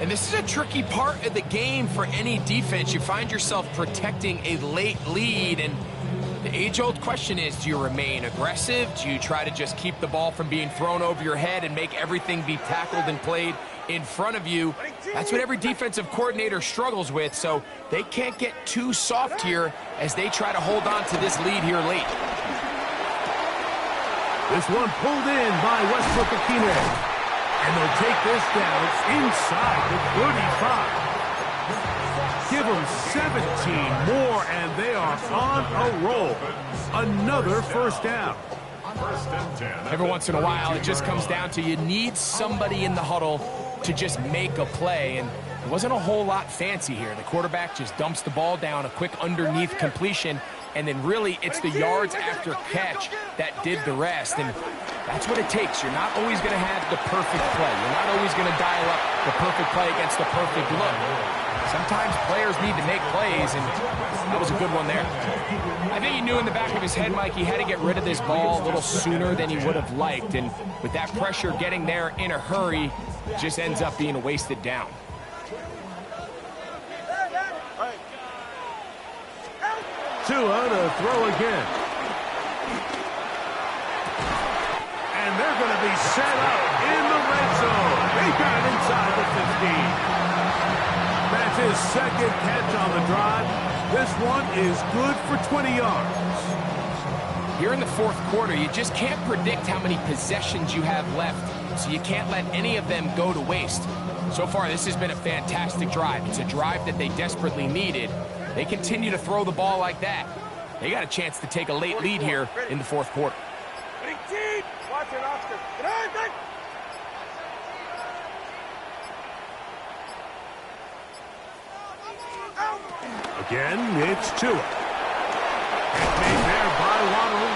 And this is a tricky part of the game for any defense. You find yourself protecting a late lead, and the age-old question is, do you remain aggressive? Do you try to just keep the ball from being thrown over your head and make everything be tackled and played in front of you? That's what every defensive coordinator struggles with, so they can't get too soft here as they try to hold on to this lead here late. This one pulled in by Westbrook-Akine. And they'll take this down inside the 35. Give them 17 more, and they are on a roll. Another first down. Every once in a while, it just comes down to you need somebody in the huddle to just make a play, and it wasn't a whole lot fancy here. The quarterback just dumps the ball down, a quick underneath completion, and then really it's the yards after catch that did the rest, and that's what it takes. You're not always going to have the perfect play. You're not always going to dial up the perfect play against the perfect look. Sometimes players need to make plays, and that was a good one there. I think he knew in the back of his head, Mike, he had to get rid of this ball a little sooner than he would have liked, and with that pressure getting there in a hurry, just ends up being a wasted down. Tua to throw again. And they're going to be set up in the red zone. They got it inside the 15. That's his second catch on the drive. This one is good for 20 yards. Here in the 4th quarter, you just can't predict how many possessions you have left, so you can't let any of them go to waste. So far, this has been a fantastic drive. It's a drive that they desperately needed. They continue to throw the ball like that. They got a chance to take a late lead here in the 4th quarter. Watch it, Oscar. Again, it's Tua. Made there by Waddle.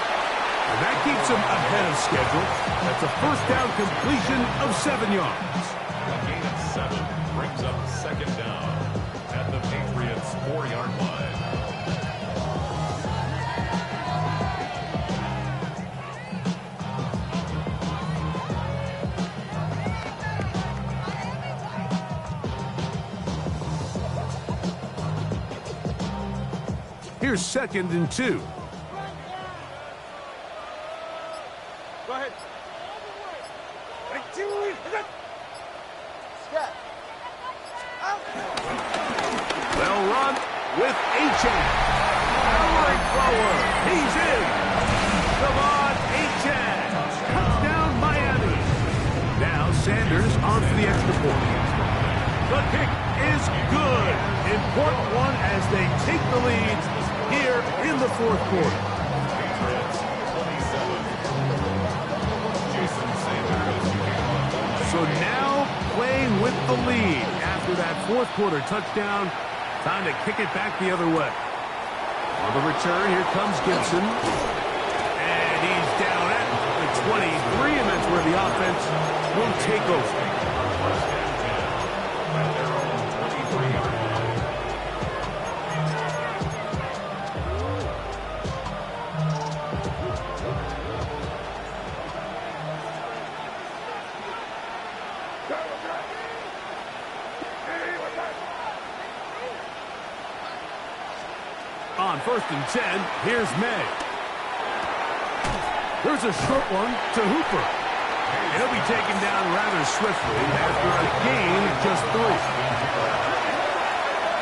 And that keeps him ahead of schedule. That's a first down completion of 7 yards. A gain of 7 brings up 2nd down at the Patriots' 4-yard line. Here's 2nd and 2. Go ahead. They'll run with H.A. Powering forward. He's in. Devon H.A. Touchdown, Miami. Now Sanders on for the extra point. The kick is good. Important one as they take the lead here in the 4th quarter. So now playing with the lead after that 4th quarter touchdown. Time to kick it back the other way. On the return, here comes Gibson. And he's down at the 23, and that's where the offense will take over. On 1st and 10, here's May. There's a short one to Hooper. And he'll be taken down rather swiftly after a gain of just 3.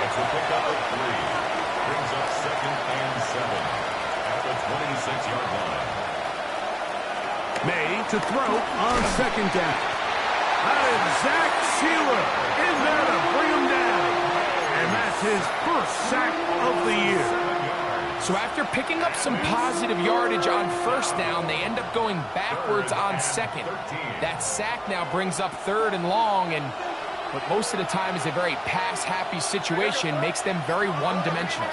It's a pickup of 3. Brings up 2nd and 7 at the 26-yard line. May to throw on 2nd down. And Zach Sealer in there to bring him down. And that's his first sack of the year. So after picking up some positive yardage on 1st down, they end up going backwards on 2nd. That sack now brings up 3rd and long, and what most of the time is a very pass-happy situation makes them very one-dimensional.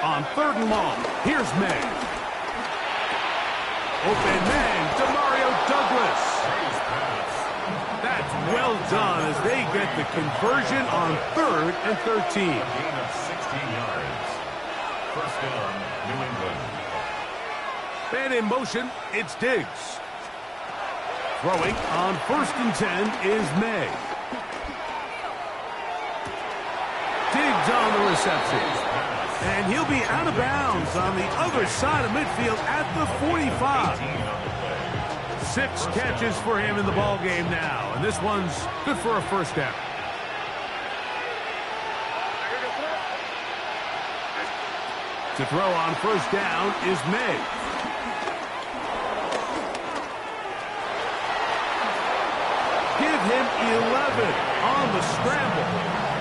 On 3rd and long, here's May. Open man to Mario Douglas. That's well done as they get the conversion on 3rd and 13. Gain of 16 yards. 1st down, New England. Man in motion, it's Diggs. Throwing on 1st and 10 is May. Diggs on the reception. And he'll be out of bounds on the other side of midfield at the 45. 6 catches for him in the ball game now, and this one's good for a 1st down. To throw on 1st down is May. Give him 11 on the scramble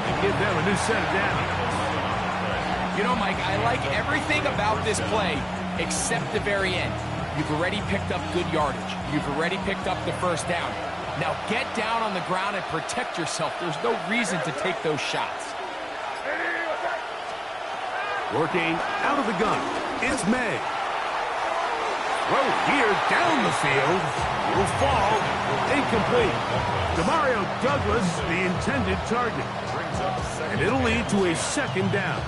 and give them a new set of downs. You know, Mike, I like everything about this play except the very end. You've already picked up good yardage. You've already picked up the 1st down. Now get down on the ground and protect yourself. There's no reason to take those shots. Working out of the gun, it's May. Throw here down the field. Will fall. Incomplete. DeMario Douglas, the intended target. And it'll lead to a 2nd down.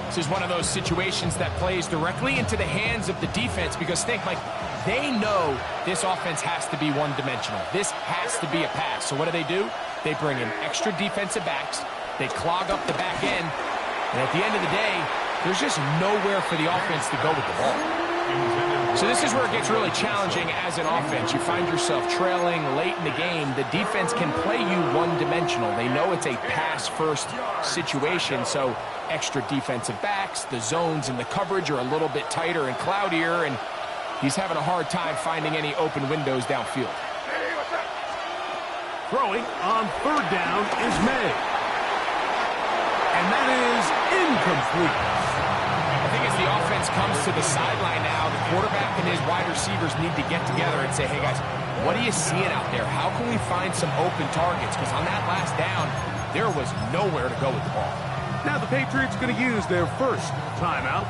This is one of those situations that plays directly into the hands of the defense because think, Mike, they know this offense has to be one-dimensional. This has to be a pass. So what do? They bring in extra defensive backs. They clog up the back end. And at the end of the day, there's just nowhere for the offense to go with the ball. So this is where it gets really challenging as an offense. You find yourself trailing late in the game. The defense can play you one-dimensional. They know it's a pass-first situation, so extra defensive backs, the zones and the coverage are a little bit tighter and cloudier, and he's having a hard time finding any open windows downfield. Throwing on 3rd down is May. And that is incomplete. I think as the offense comes to the sideline now, the quarterback and his wide receivers need to get together and say, hey, guys, what are you seeing out there? How can we find some open targets? Because on that last down, there was nowhere to go with the ball. Now the Patriots going to use their 1st timeout.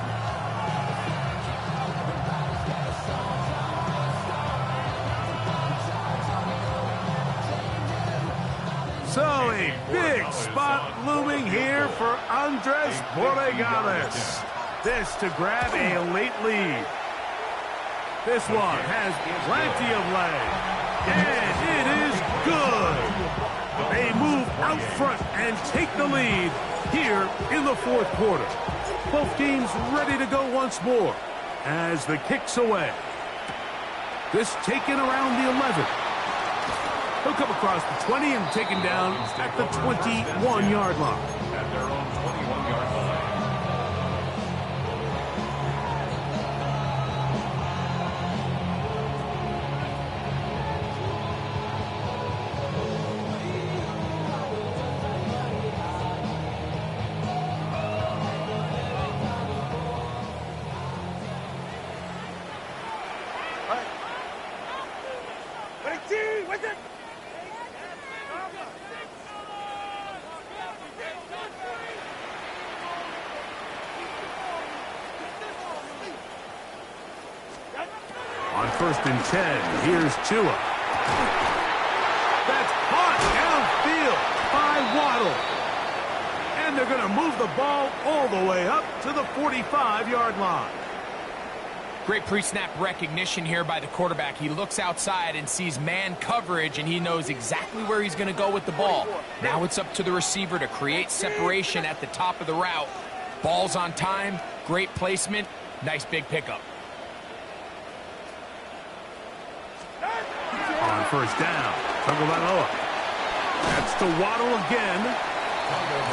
So a big spot looming here for Andres Borregales. This to grab a late lead. This one has plenty of leg. And it is good. They move out front and take the lead here in the 4th quarter. Both teams ready to go once more as the kick's away. This taken around the 11. He'll come across the 20 and taken down at the 21-yard line. At their own 21-yard line. On 1st and 10, here's Tua. That's caught downfield by Waddle. And they're going to move the ball all the way up to the 45-yard line. Great pre-snap recognition here by the quarterback. He looks outside and sees man coverage, and he knows exactly where he's going to go with the ball. Now it's up to the receiver to create separation at the top of the route Ball's on time, great placement, nice big pickup. On first down, Tagovailoa. That's to Waddle again.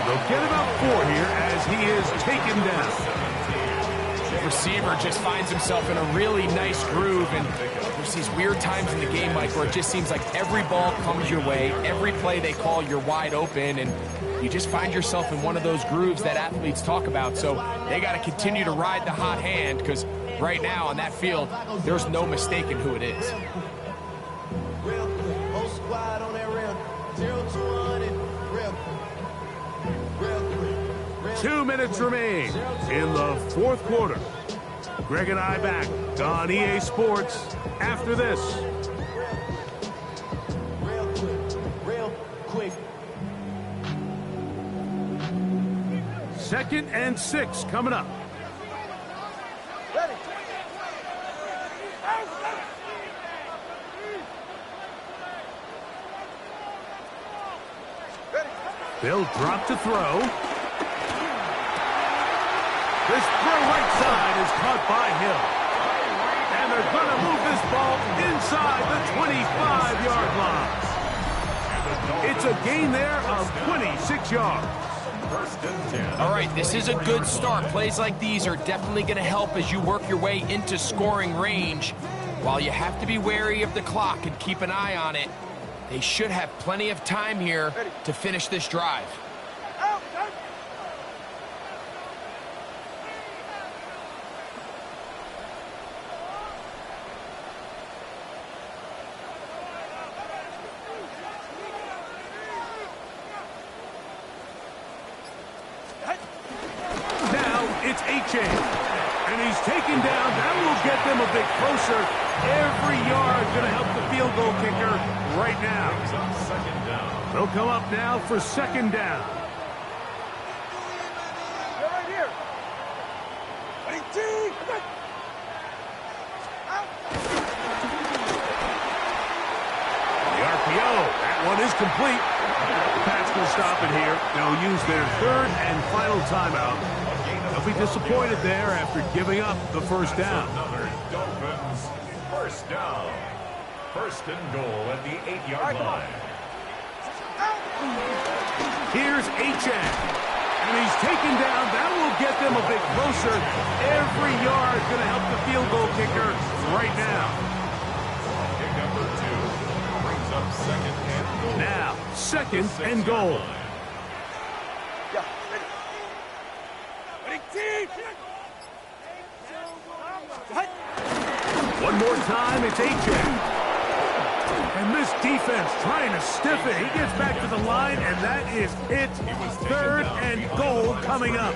They'll get about 4 here as he is taken down. The receiver just finds himself in a really nice groove, and there's these weird times in the game, Mike, where it just seems like every ball comes your way, every play they call, you're wide open, and you just find yourself in one of those grooves that athletes talk about. So they got to continue to ride the hot hand, because right now on that field, there's no mistaking who it is. 2 minutes remain in the fourth quarter. Greg and I back on EA Sports after this. Real quick. 2nd and 6 coming up. Ready. They'll drop to throw. This throw right side is caught by Hill. And they're going to move this ball inside the 25-yard line. It's a gain there of 26 yards. All right, this is a good start. Plays like these are definitely going to help as you work your way into scoring range. While you have to be wary of the clock and keep an eye on it, they should have plenty of time here to finish this drive. It's H.A. And he's taken down. That will get them a bit closer. Every yard going to help the field goal kicker right now. They'll come up now for 2nd down. You're right here. The RPO. That one is complete. The Pats will stop it here. They'll use their 3rd and final timeout. They'll be disappointed there after giving up the first down. Dolphins, first down. 1st and goal at the 8-yard line. Here's H.A. And he's taken down. That will get them a bit closer. Every yard going to help the field goal kicker right now. Kick number 2 brings up 2nd and goal. Now, 2nd and goal. One more time, it's H.A. And this defense trying to stiff it. He gets back to the line, and that is it. 3rd and goal coming up.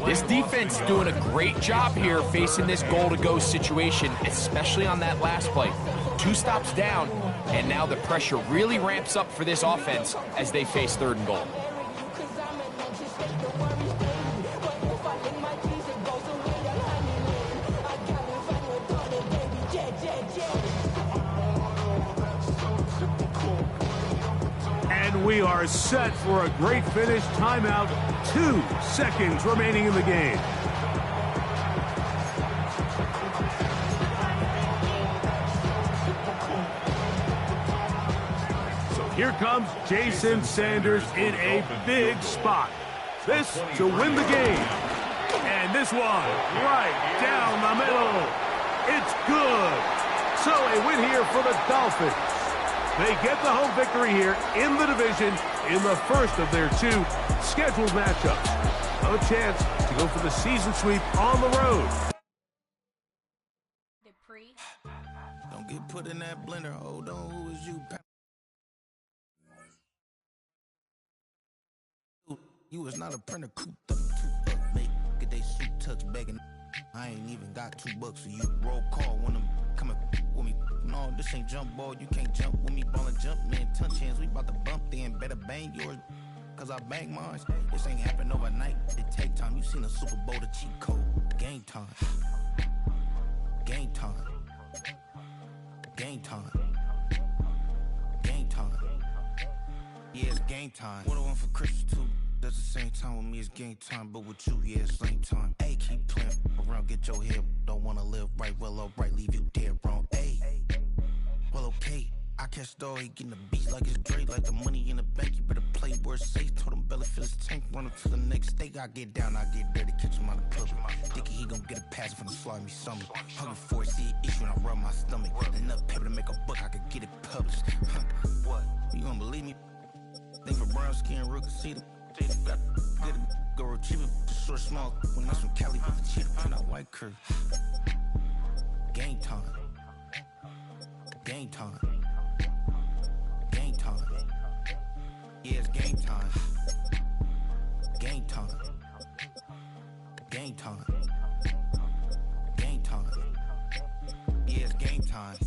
This defense doing a great job here facing this goal-to-go situation, especially on that last play. 2 stops down, and now the pressure really ramps up for this offense as they face 3rd and goal. And we are set for a great finish. Timeout. 2 seconds remaining in the game. So here comes Jason Sanders in a big spot. This to win the game. And this one right down the middle. It's good. So a win here for the Dolphins. They get the home victory here in the division in the first of their 2 scheduled matchups. A chance to go for the season sweep on the road. Don't get put in that blender. Hold on, who is you? You was not a printer, cooped up, make get they suit tucks begging. I ain't even got $2 for you. Roll call when I'm coming with me. No, this ain't jump ball. You can't jump with me. Ballin' jump, man. Touch hands. We about to bump then. Better bang yours, cause I bang mine. This ain't happen overnight. It take time. You seen a Super Bowl, the cheat code. Game time. Game time. Game time. Game time. Yeah, it's game time. What I want for Christmas too. Does the same time with me it's game time, but with you, yeah, it's lame time. Hey, keep playing around, get your head. Don't wanna live right, well, alright, leave you dead wrong. Hey, well, okay. I catch dog, he getting the beat like it's Drake, like the money in the bank. You better play where it's safe. Told him Bella fill his tank, run him to the next state. I get down, I get dirty, catch him on the public. Thinking he gon' get a pass from the slimy summer. Hungry for it, see an issue and I rub my stomach. Enough paper to make a book, I could get it published. What? You don't believe me? Think for brown skin, real see them. Got good, go retrieve it, short, small. When I'm from Cali, with the cheetah, put out white curve. Game time. Game time. Game time. Yeah, it's game time. Game time. Game time. Game time. Yeah, it's game time.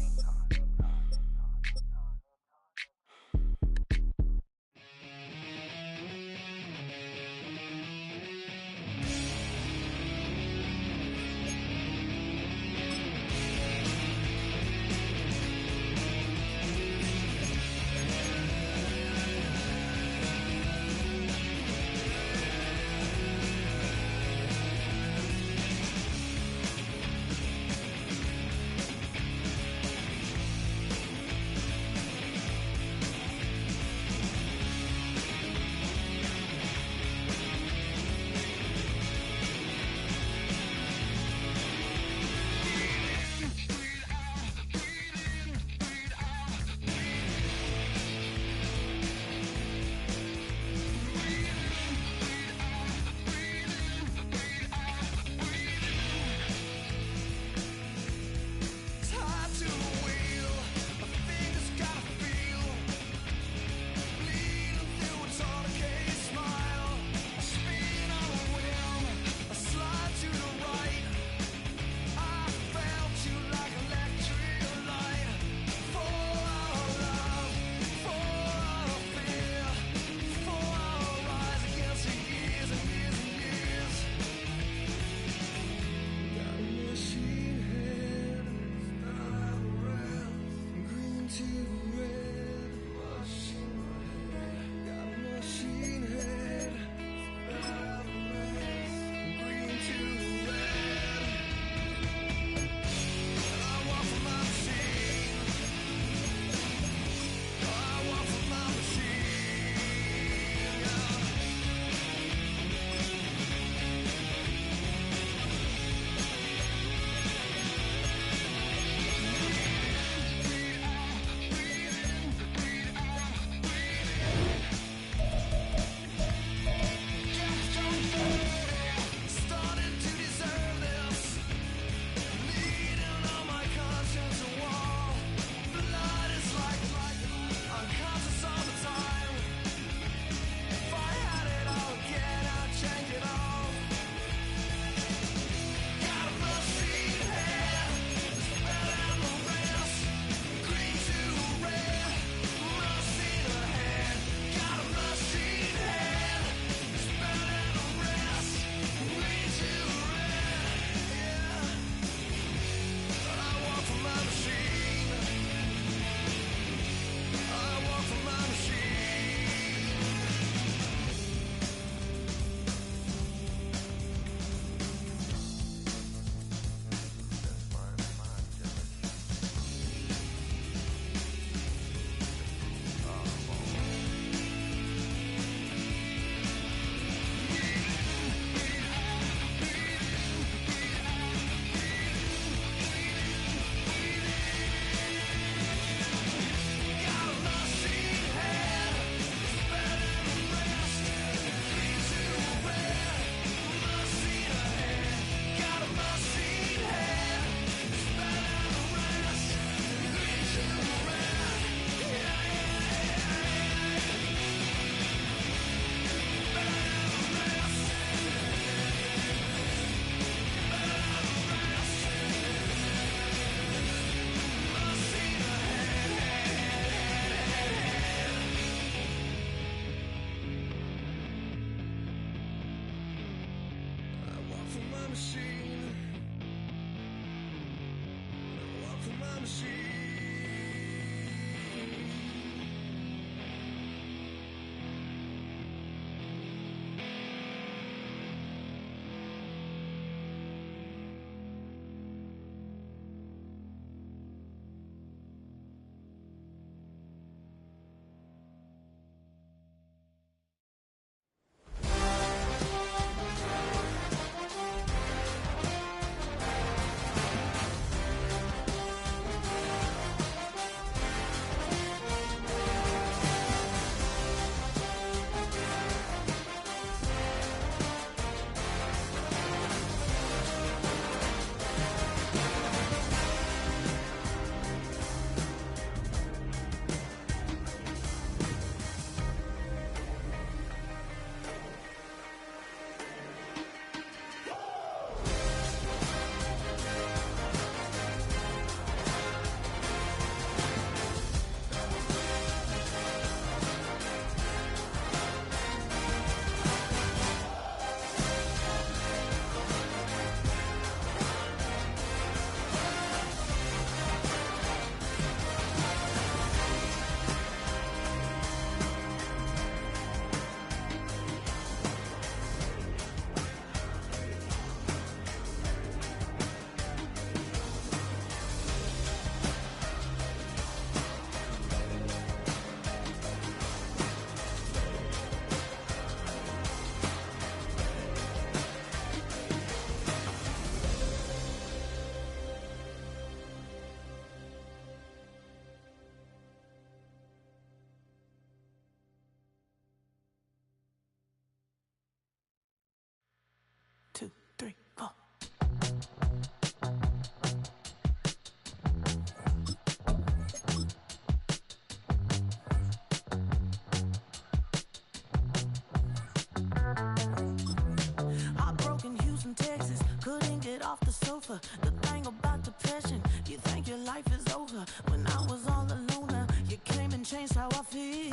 off the sofa. The thing about depression, you think your life is over. When I was all alone, you came and changed how I feel.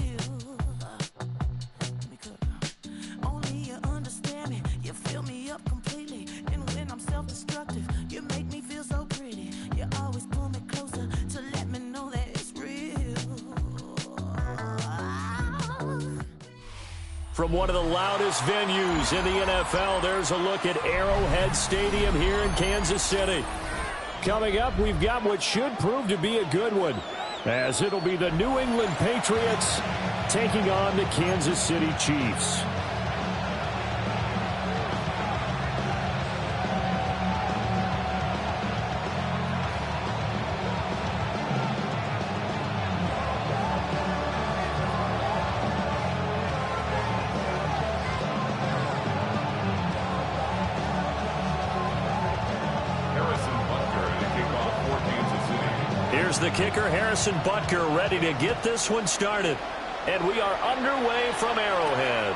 Let me cook. Only you understand me, you fill me up completely. And when I'm self-destructive, you make me feel so pretty. You always pull me closer to let me know that it's real. From one of the loudest venues in the NFL, there's a look at Arrowhead Stadium here in Kansas City. Coming up, we've got what should prove to be a good one, as it'll be the New England Patriots taking on the Kansas City Chiefs. Here's the kicker, Harrison Butker, ready to get this one started. And we are underway from Arrowhead.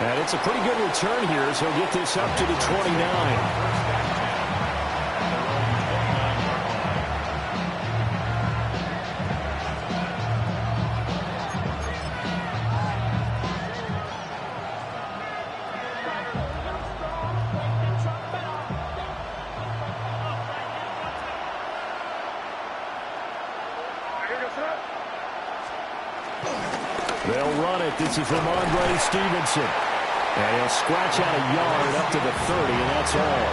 And it's a pretty good return here as he'll get this up to the 29. They'll run it. This is from Andre Stevenson. And he'll scratch out a yard up to the 30, and that's all.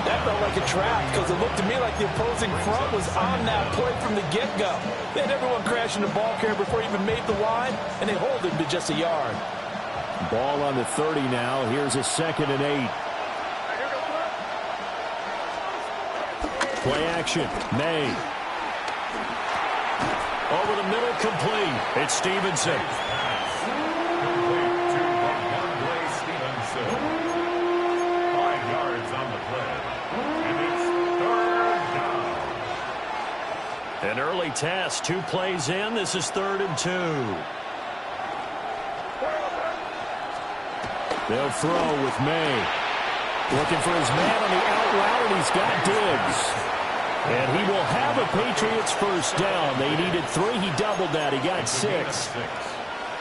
That felt like a trap because it looked to me like the opposing front was on that play from the get-go. They had everyone crashing the ball carrier before he even made the line, and they hold him to just a yard. Ball on the 30 now. Here's a 2nd and 8. Play action. May. Over the middle, complete. It's Stevenson. Complete to one-play Stevenson. 5 yards on the play. And it's 3rd down. An early test. 2 plays in. This is 3rd and 2. They'll throw with May. Looking for his man on the out route, and he's got Diggs. And he will have a Patriots first down. They needed 3. He doubled that. He got 6.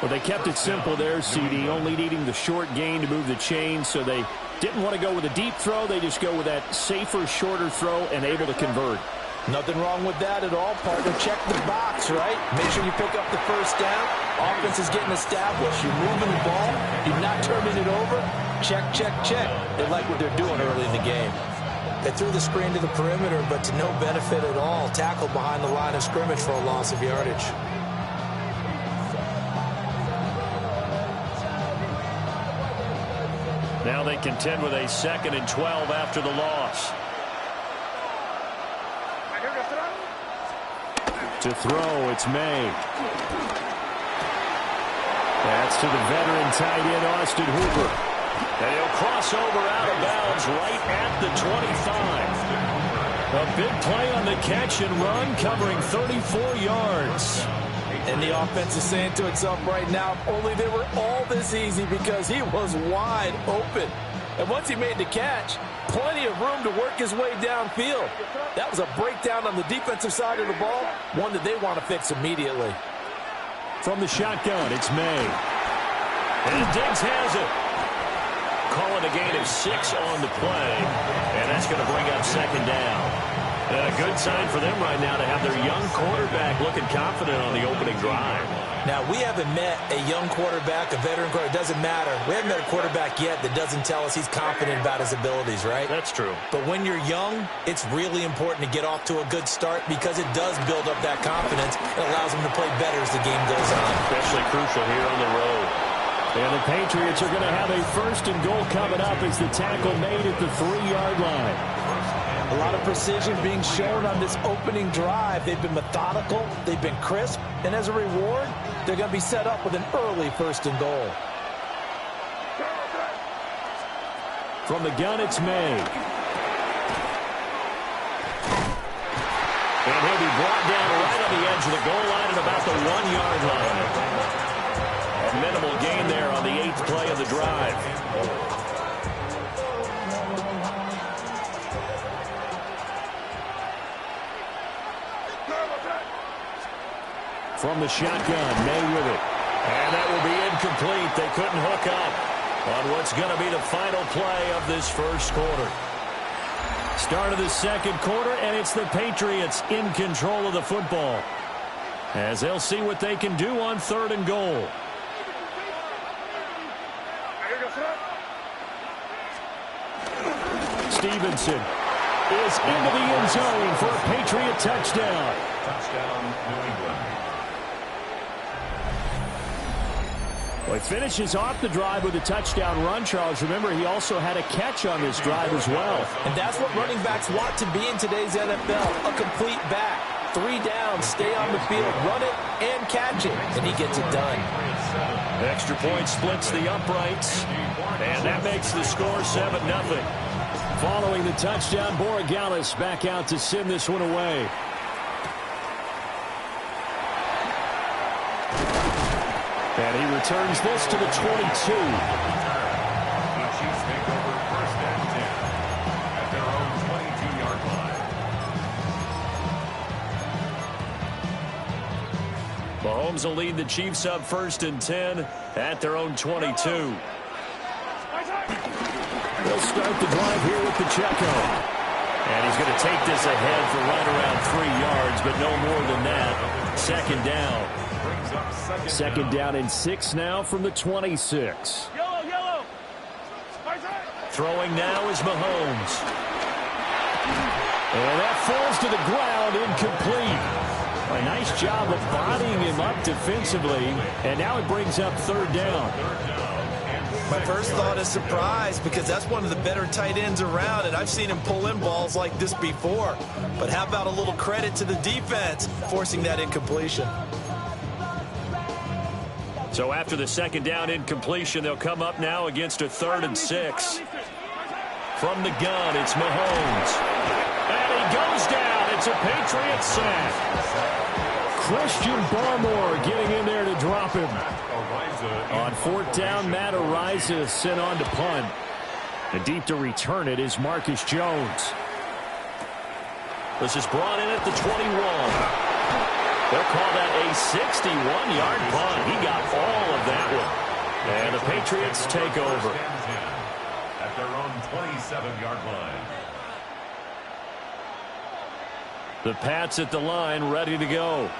Well, they kept it simple there, CD, only needing the short gain to move the chain, so they didn't want to go with a deep throw. They just go with that safer, shorter throw and able to convert. Nothing wrong with that at all, partner. Check the box, right? Make sure you pick up the first down. Offense is getting established. You're moving the ball. You're not turning it over. Check, check, check. They like what they're doing early in the game. They threw the screen to the perimeter, but to no benefit at all. Tackled behind the line of scrimmage for a loss of yardage. Now they contend with a 2nd and 12 after the loss. To throw, it's May. That's to the veteran tight end, Austin Hooper. And he'll cross over out of bounds right at the 25. A big play on the catch and run, covering 34 yards. And the offense is saying to itself right now, if only they were all this easy, because he was wide open. And once he made the catch, plenty of room to work his way downfield. That was a breakdown on the defensive side of the ball, one that they want to fix immediately. From the shotgun, it's May. And Diggs has it. Calling a gain of 6 on the play, and that's going to bring up 2nd down. And a good sign for them right now to have their young quarterback looking confident on the opening drive. Now, we haven't met a young quarterback, a veteran quarterback. It doesn't matter. We haven't met a quarterback yet that doesn't tell us he's confident about his abilities, right? That's true. But when you're young, it's really important to get off to a good start because it does build up that confidence. It allows them to play better as the game goes on. Especially crucial here on the road. And the Patriots are going to have a 1st and goal coming up as the tackle made at the 3-yard line. A lot of precision being shown on this opening drive. They've been methodical. They've been crisp. And as a reward, they're going to be set up with an early 1st and goal. From the gun, it's May. And he'll be brought down right on the edge of the goal line at about the 1-yard line. minimal gain there on the 8th play of the drive. From the shotgun, May with it. And that will be incomplete. They couldn't hook up on what's going to be the final play of this first quarter. Start of the second quarter, and it's the Patriots in control of the football, as they'll see what they can do on 3rd and goal. Stevenson is into the end zone for a Patriot touchdown. Touchdown, New England. Well, he finishes off the drive with a touchdown run, Charles. Remember, he also had a catch on this drive as well. And that's what running backs want to be in today's NFL, a complete back. 3 down, stay on the field, run it, and catch it. And he gets it done. Extra point splits the uprights, and that makes the score 7-0. Following the touchdown, Borregales back out to send this one away. And he returns this to the 22. The Chiefs take over 1st and 10 at their own 22-yard line. Mahomes will lead the Chiefs up 1st and 10 at their own 22. They'll start the drive here with Pacheco. And he's going to take this ahead for right around 3 yards, but no more than that. 2nd down. Second down and 6 now from the 26. Yellow. Throwing now is Mahomes. And that falls to the ground, incomplete. A nice job of bodying him up defensively, and now it brings up 3rd down. My first thought is surprise, because that's one of the better tight ends around, and I've seen him pull in balls like this before. But how about a little credit to the defense forcing that incompletion? So after the 2nd down incompletion, they'll come up now against a 3rd and 6. From the gun, it's Mahomes. And he goes down. It's a Patriot sack. Christian Barmore getting in there to drop him. On 4th down, Matt Ariza sent on to punt. And deep to return it is Marcus Jones. This is brought in at the 21. They'll call that a 61-yard punt. He got all of that one. And the Patriots take over. At their own 27-yard line. The Pats at the line, ready to go.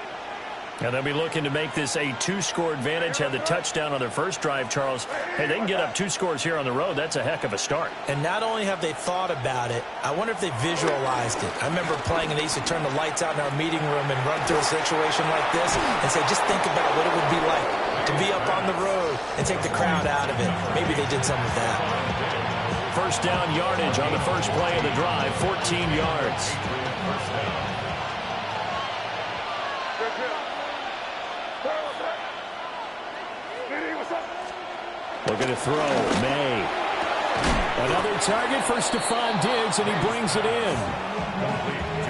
And they'll be looking to make this a 2-score advantage. Had the touchdown on their first drive, Charles. Hey, they can get up 2 scores here on the road. That's a heck of a start. And not only have they thought about it, I wonder if they visualized it. I remember playing, and they used to turn the lights out in our meeting room and run through a situation like this and say, just think about what it would be like to be up on the road and take the crowd out of it. Maybe they did some of that. 1st down yardage on the first play of the drive, 14 yards. Looking to throw, May. Another target for Stephon Diggs, and he brings it in.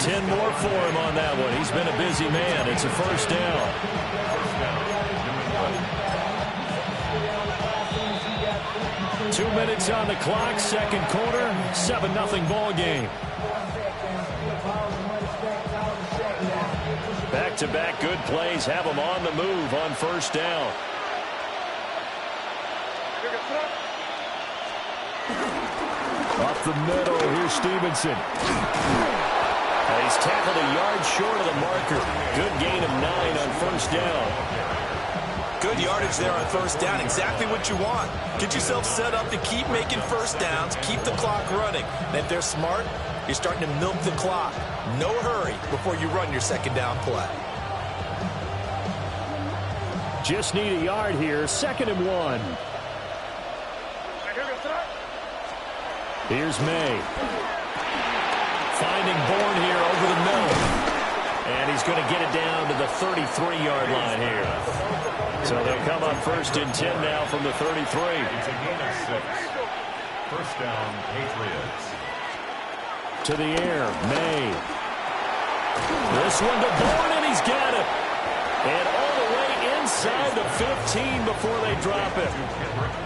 10 more for him on that one. He's been a busy man. It's a 1st down. 2 minutes on the clock, 2nd quarter, 7-0 ball game. Back-to-back good plays have them on the move on 1st down. Up the middle, here's Stevenson. He's tackled a yard short of the marker. Good gain of 9 on 1st down. Good yardage there on 1st down. Exactly what you want. Get yourself set up to keep making 1st downs, keep the clock running. And if they're smart, you're starting to milk the clock. No hurry before you run your 2nd down play. Just need a yard here, 2nd and 1. Here's May. Finding Bourne here over the middle. And he's going to get it down to the 33-yard line here. So they'll come up 1st and 10 now from the 33. It's a gain of 6. 1st down, Patriots. To the air, May. This one to Bourne, and he's got it. And all the way inside inside the 15 before they drop it.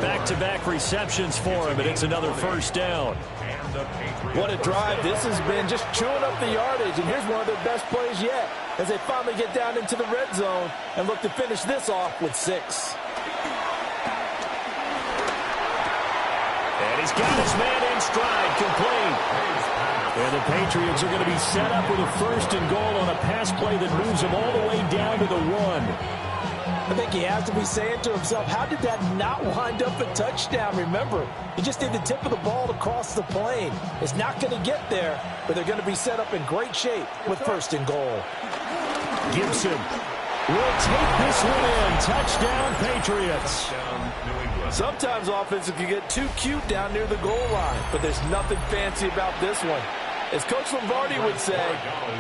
Back-to-back receptions for him, and it's another first down. What a drive this has been, just chewing up the yardage. And here's one of their best plays yet as they finally get down into the red zone and look to finish this off with 6. And he's got his man in stride, complete. And the Patriots are going to be set up with a first and goal on a pass play that moves them all the way down to the 1. I think he has to be saying to himself, how did that not wind up a touchdown? Remember, he just did the tip of the ball to cross the plane. It's not going to get there, but they're going to be set up in great shape with first and goal. Gibson will take this one in. Touchdown, Patriots. Sometimes offenses can get too cute down near the goal line, but there's nothing fancy about this one. As Coach Lombardi would say,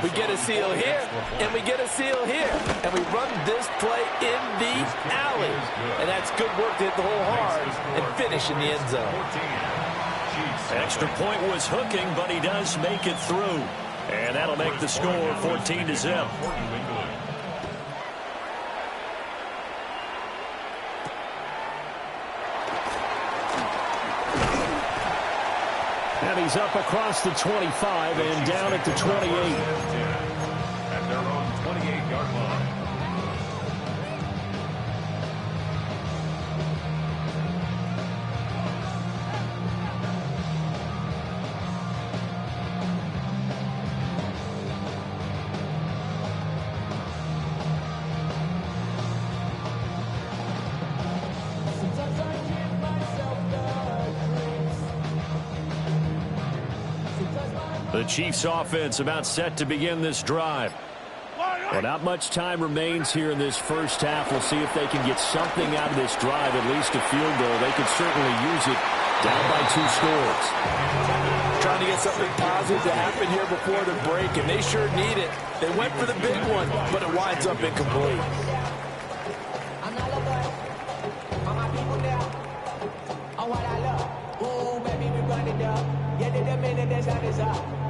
we get a seal here, and we get a seal here, and we run this play in the alley. And that's good work to hit the hole hard and finish in the end zone. Extra point was hooking, but he does make it through. And that'll make the score 14-0. And he's up across the 25 and down at the 28. At their own 28-yard line. The Chiefs offense about set to begin this drive. Well, not much time remains here in this first half. We'll see if they can get something out of this drive, at least a field goal. They could certainly use it down by 2 scores. Trying to get something positive to happen here before the break, and they sure need it. They went for the big one, but it winds up incomplete.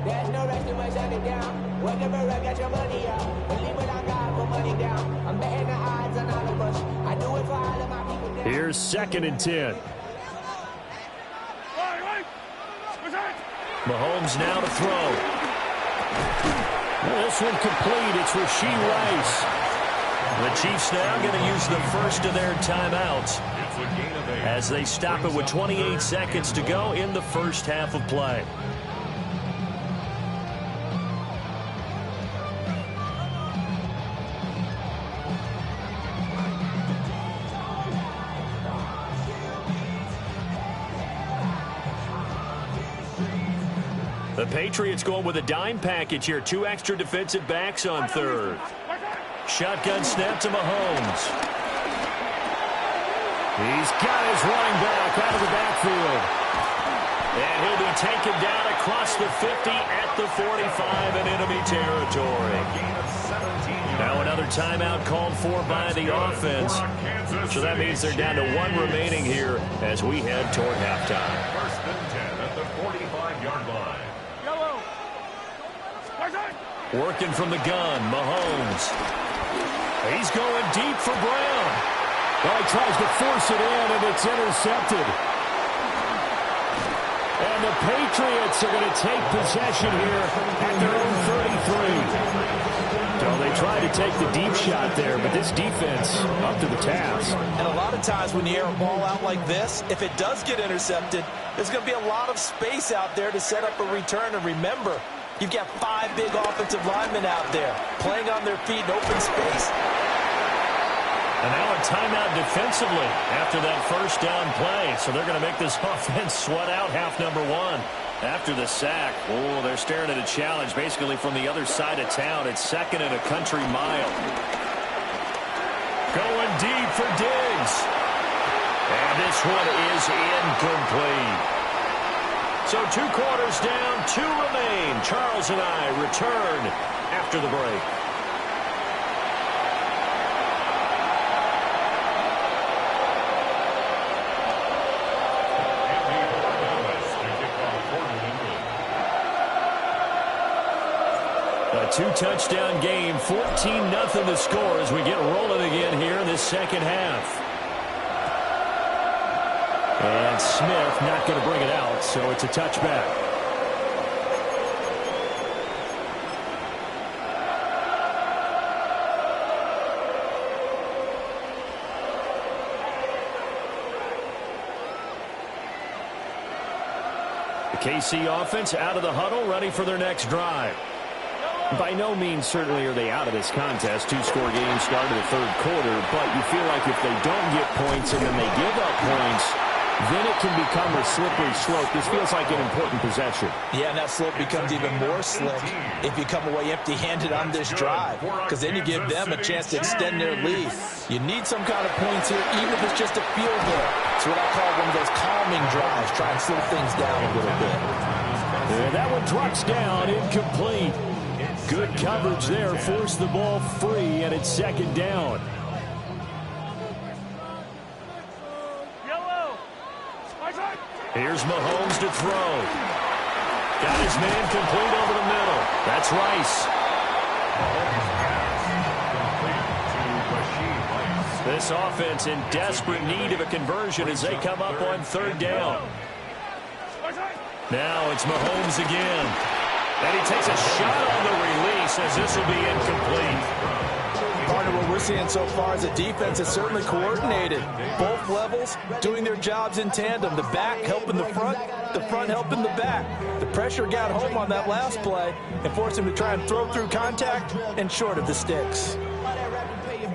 There's no rest in my shutting down. Whenever I get your money out, believe what I got, put money down. I'm betting the odds on all of us. I do it for all of my people down. Here's 2nd and 10. Mahomes now to throw. Well, this one complete. It's Rashee Rice. The Chiefs now going to use the first of their timeouts as they stop it with 28 seconds to go in the first half of play. The Patriots going with a dime package here. 2 extra defensive backs on third. Shotgun snap to Mahomes. He's got his running back out of the backfield. And he'll be taken down across the 50 at the 45 in enemy territory. Now another timeout called for by the offense. So that means they're down to 1 remaining here as we head toward halftime. First and 10 at the 45-yard line. Working from the gun, Mahomes. He's going deep for Brown. Well, he tries to force it in, and it's intercepted. And the Patriots are going to take possession here at their own 33. So they tried to take the deep shot there, but this defense up to the task. And a lot of times when you air a ball out like this, if it does get intercepted, there's going to be a lot of space out there to set up a return. And remember, you've got 5 big offensive linemen out there playing on their feet in open space. And now a timeout defensively after that first down play. So they're going to make this offense sweat out half number 1. After the sack, oh, they're staring at a challenge basically from the other side of town. It's 2nd and a country mile. Going deep for Diggs. And this one is incomplete. So 2 quarters down, 2 remain. Charles and I return after the break. A 2-touchdown game, 14-0 the score as we get rolling again here in this second half. And Smith not going to bring it out, so it's a touchback. The KC offense out of the huddle, ready for their next drive. By no means certainly are they out of this contest. Two-score game started the third quarter, but you feel like if they don't get points and then they give up points, then it can become a slippery slope. This feels like an important possession. Yeah, and that slope becomes even more slick if you come away empty-handed on this drive, because then you give them a chance to extend their lead. You need some kind of points here, even if it's just a field goal. It's what I call one of those calming drives. Try and slow things down a little bit. And that one drops down, incomplete. Good coverage there, forced the ball free, and it's second down. Here's Mahomes to throw. Got his man complete over the middle. That's Rice. This offense in desperate need of a conversion as they come up on third down. Now it's Mahomes again. And he takes a shot on the release as this will be incomplete. Partner, what we're seeing so far is the defense is certainly coordinated. Both levels doing their jobs in tandem. The back helping the front helping the back. The pressure got home on that last play and forced him to try and throw through contact and short of the sticks.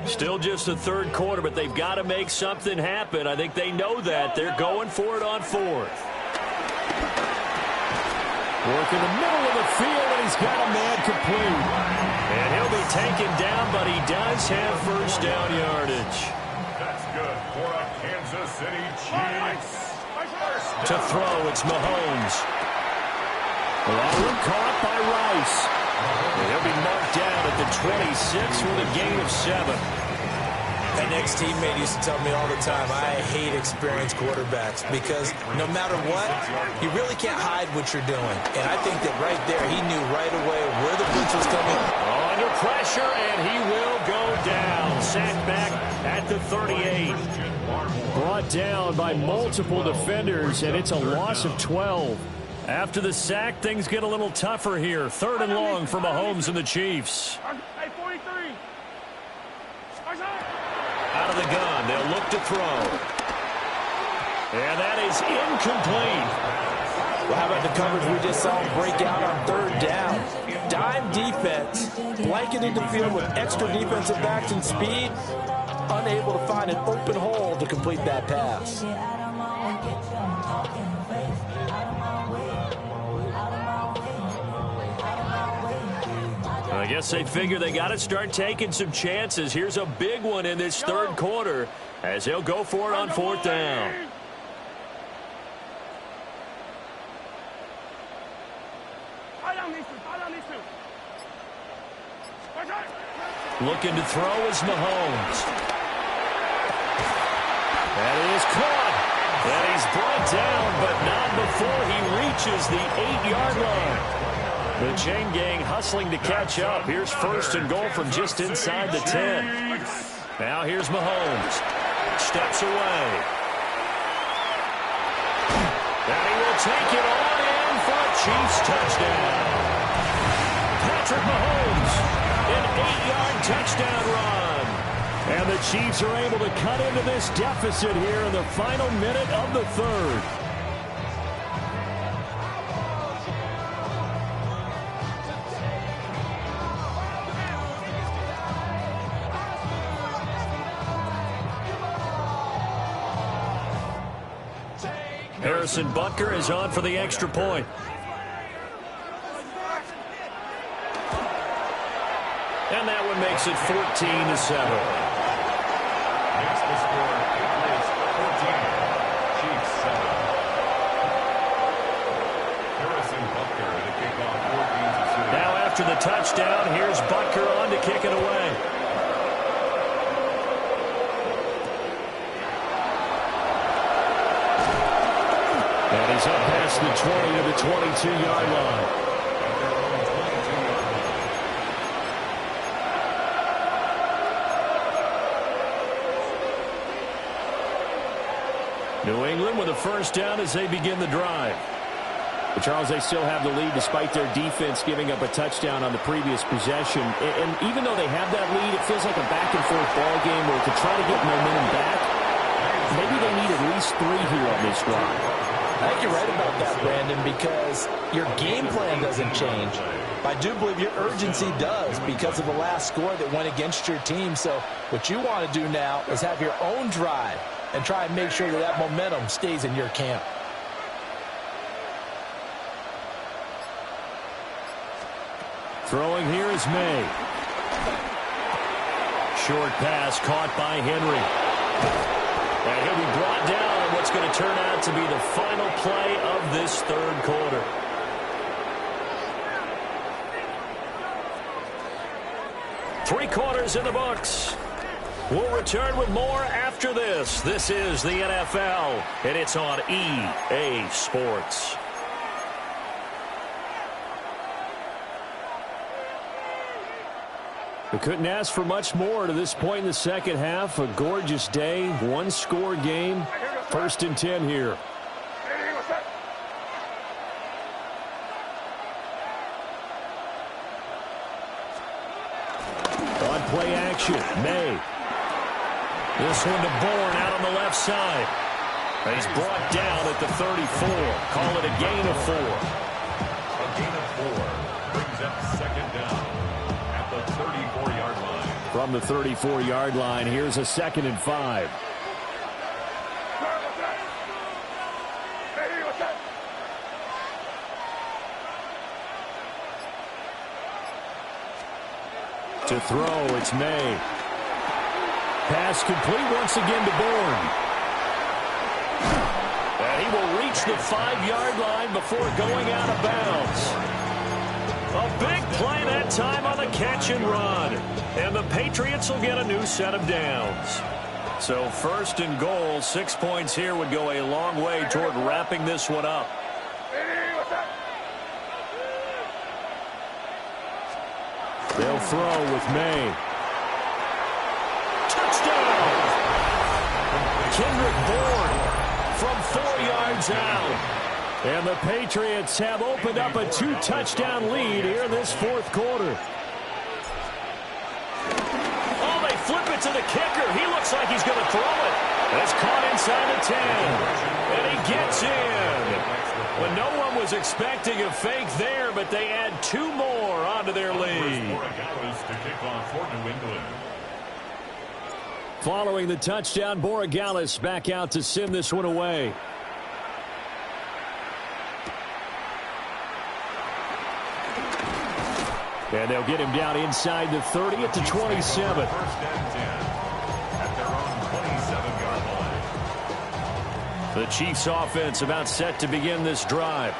Still just the third quarter, but they've got to make something happen. I think they know that. They're going for it on fourth. Work in the middle of the field, and he's got a man complete. And he'll be taken down, but he does have first down yardage. That's good for a Kansas City Chiefs. To throw, it's Mahomes. That one caught by Rice. And he'll be marked down at the 26 with a gain of 7. An ex-teammate used to tell me all the time, I hate experienced quarterbacks because no matter what, you really can't hide what you're doing. And I think that right there, he knew right away where the blitz was coming. Under pressure, and he will go down. Sacked back at the 38. Brought down by multiple defenders, and it's a loss of 12. After the sack, things get a little tougher here. Third and long for Mahomes and the Chiefs. Out of the gun, they'll look to throw. And that is incomplete. Well, how about the coverage we just saw break out on third down? Dime defense, blanketed the field with extra defensive backs and speed, unable to find an open hole to complete that pass. I guess they figure they got to start taking some chances. Here's a big one in this third quarter as they'll go for it on fourth down. Looking to throw is Mahomes. That is caught. And he's brought down, but not before he reaches the 8-yard line. The chain gang hustling to catch up. Here's first and goal from just inside the 10. Now here's Mahomes. Steps away. And he will take it on in for a Chiefs touchdown. Patrick Mahomes, an 8-yard touchdown run. And the Chiefs are able to cut into this deficit here in the final minute of the third. Harrison Butker is on for the extra point. And that one makes it 14-7. Makes the score. It is 14. Chiefs 7. Harrison Butker to kick off for Kansas City. Now after the touchdown, here's Butker on to kick it away. And he's up past the 20 to the 22-yard line. New England with a first down as they begin the drive. But Charles, they still have the lead despite their defense giving up a touchdown on the previous possession. And even though they have that lead, it feels like a back-and-forth ball game where to try to get momentum back, maybe they need at least 3 here on this drive. I think you're right about that, Brandon, because your game plan doesn't change. I do believe your urgency does because of the last score that went against your team. So what you want to do now is have your own drive and try and make sure that that momentum stays in your camp. Throwing here is May. Short pass caught by Henry. And he'll be brought down on what's going to turn out to be the final play of this third quarter. Three quarters in the books. We'll return with more after this. This is the NFL, and it's on EA Sports. We couldn't ask for much more to this point in the second half. A gorgeous day, one-score game. 1st and 10 here. On play action, May. This one to Bourne out on the left side. And he's brought down at the 34. Call it a gain of 4. A gain of 4 brings up second down at the 34-yard line. From the 34-yard line, here's a 2nd and 5. To throw, it's May. Pass complete once again to Bourne. And he will reach the 5-yard line before going out of bounds. A big play that time on the catch and run. And the Patriots will get a new set of downs. So 1st and goal, 6 points here would go a long way toward wrapping this one up. They'll throw with May. Touchdown! Kendrick Bourne from 4 yards out. And the Patriots have opened up a 2-touchdown lead here in this 4th quarter. Oh, they flip it to the kicker. He looks like he's going to throw it. It's caught inside the 10. And he gets in. When no one was expecting a fake there, but they add 2 more onto their lead. Following the touchdown, Borregales back out to send this one away. And they'll get him down inside the 30 at the 27. The Chiefs offense about set to begin this drive.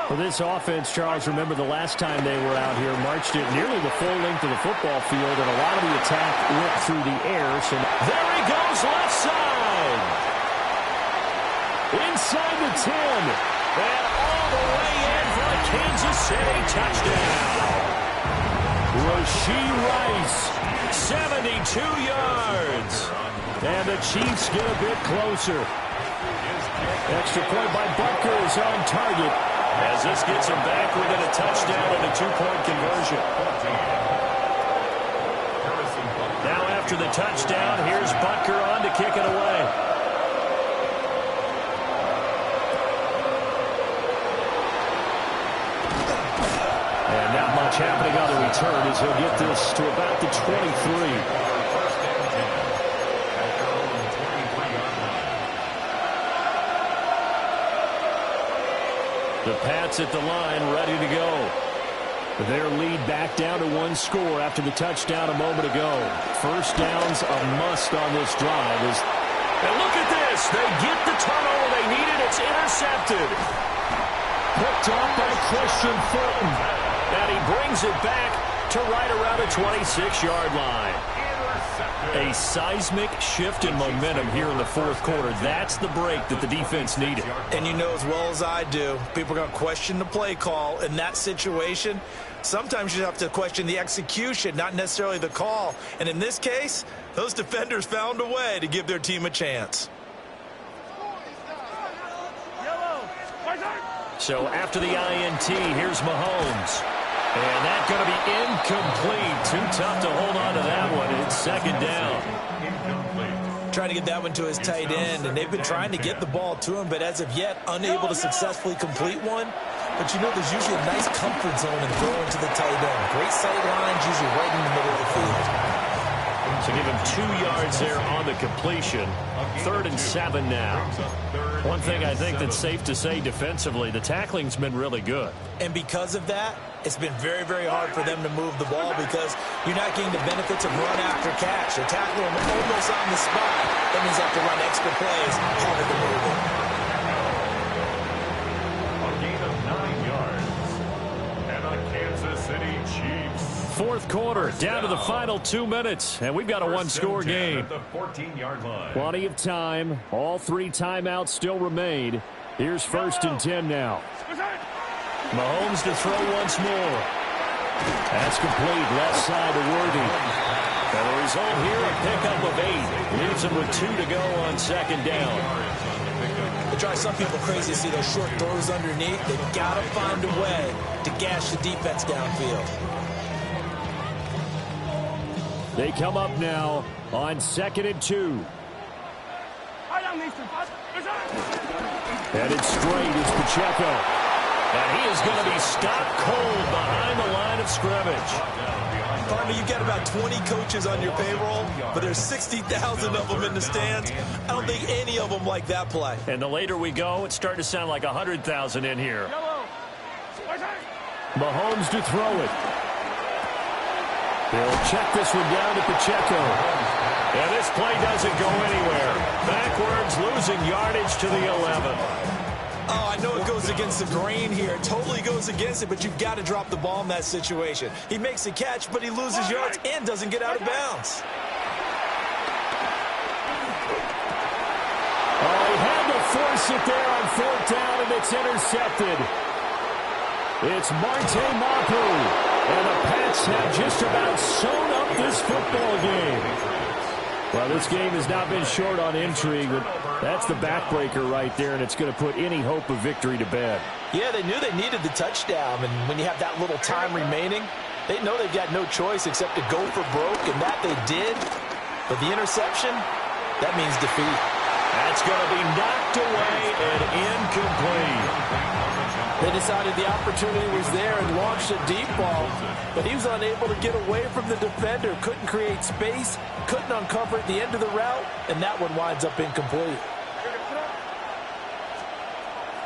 For this offense, Charles, remember the last time they were out here, marched it nearly the full length of the football field, and a lot of the attack went through the air. So there he goes, left side. Inside the 10. And all the way in for a Kansas City touchdown. Rashee Rice, 72 yards. And the Chiefs get a bit closer. Extra point by Butker is on target as this gets him back within a touchdown and a 2-point conversion. Now after the touchdown, here's Butker on to kick it away. And not much happening on the return as he'll get this to about the 23. The Pats at the line, ready to go. Their lead back down to 1 score after the touchdown a moment ago. First down's a must on this drive. And look at this. They get the turnover they needed. It's intercepted. Picked off by Christian Fulton. And he brings it back to right around the 26-yard line. A seismic shift in momentum here in the 4th quarter. That's the break that the defense needed. And you know as well as I do, people are going to question the play call in that situation. Sometimes you have to question the execution, not necessarily the call. And in this case, those defenders found a way to give their team a chance. So after the INT, here's Mahomes. And that's going to be incomplete. Too tough to hold on to that one. It's second down. Trying to get that one to his tight end, and they've been trying to get the ball to him, but as of yet, unable to successfully complete one. But you know, there's usually a nice comfort zone in throwing to the tight end. Great sight lines, usually right in the middle of the field. So give him 2 yards there on the completion. 3rd and 7 now. One thing I think that's safe to say defensively, the tackling's been really good. And because of that, it's been very, very hard for them to move the ball because you're not getting the benefits of run after catch. They tackle them almost on the spot. That means they have to run extra plays, harder to move it. A gain of 9 yards. And a Kansas City Chiefs. Fourth quarter, down to the final 2 minutes, and we've got a one-score game. At the 14-yard line. Plenty of time. All 3 timeouts still remain. Here's 1st and 10 now. Mahomes to throw once more. That's complete. Left side to Worthy. And the result here, a pickup of 8. Leaves him with 2 to go on second down. It drives some people crazy to see those short throws underneath. They've got to find a way to gash the defense downfield. They come up now on 2nd and 2. Headed straight is Pacheco. And he is going to be stopped cold behind the line of scrimmage. Farmer, you've got about 20 coaches on your payroll, but there's 60,000 of them in the stands. I don't think any of them like that play. And the later we go, it's starting to sound like 100,000 in here. Mahomes to throw it. He'll check this one down to Pacheco. And this play doesn't go anywhere. Backwards, losing yardage to the 11. Oh, I know it goes against the grain here. It totally goes against it, but you've got to drop the ball in that situation. He makes a catch, but he loses yards and doesn't get out of bounds. Oh, he had to force it there on 4th down, and it's intercepted. It's Marte Mapu, and the Pats have just about sewn up this football game. Well, this game has not been short on intrigue, but that's the backbreaker right there, and it's going to put any hope of victory to bed. Yeah, they knew they needed the touchdown, and when you have that little time remaining, they know they've got no choice except to go for broke, and that they did. But the interception, that means defeat. That's going to be knocked away and incomplete. They decided the opportunity was there and launched a deep ball, but he was unable to get away from the defender, couldn't create space, couldn't uncover at the end of the route, and that one winds up incomplete.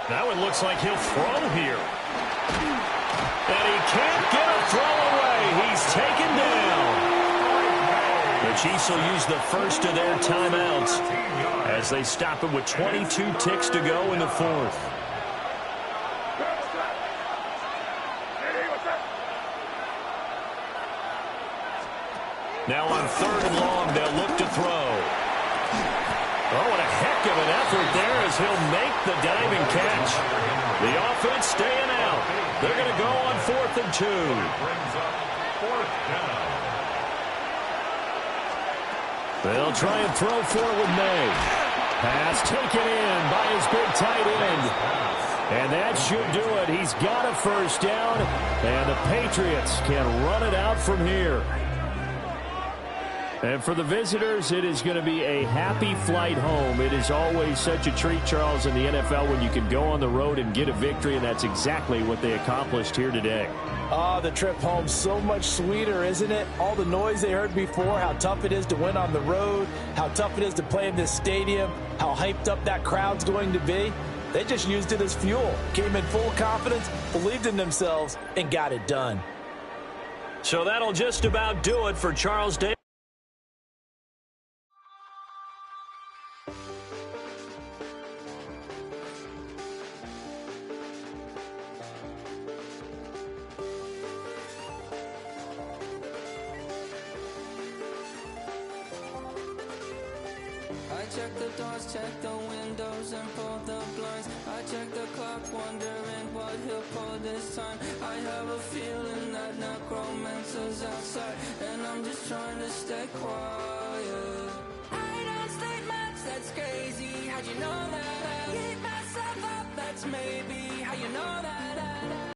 That one looks like he'll throw here. And he can't get a throw away. He's taken down. The Chiefs will use the first of their timeouts as they stop him with 22 ticks to go in the 4th. Now on 3rd and long, they'll look to throw. Oh, what a heck of an effort there as he'll make the diving catch. The offense staying out. They're going to go on 4th and 2. They'll try and throw for it with May. Pass taken in by his big tight end. And that should do it. He's got a first down, and the Patriots can run it out from here. And for the visitors, it is going to be a happy flight home. It is always such a treat, Charles, in the NFL when you can go on the road and get a victory, and that's exactly what they accomplished here today. Oh, the trip home so much sweeter, isn't it? All the noise they heard before, how tough it is to win on the road, how tough it is to play in this stadium, how hyped up that crowd's going to be. They just used it as fuel, came in full confidence, believed in themselves, and got it done. So that'll just about do it for Charles Davis. Check the doors, check the windows, and pull the blinds. I check the clock, wondering what he'll pull this time. I have a feeling that necromancer's outside, and I'm just trying to stay quiet. I don't sleep much, that's crazy. How'd you know that? Keep myself up, that that's maybe how you know that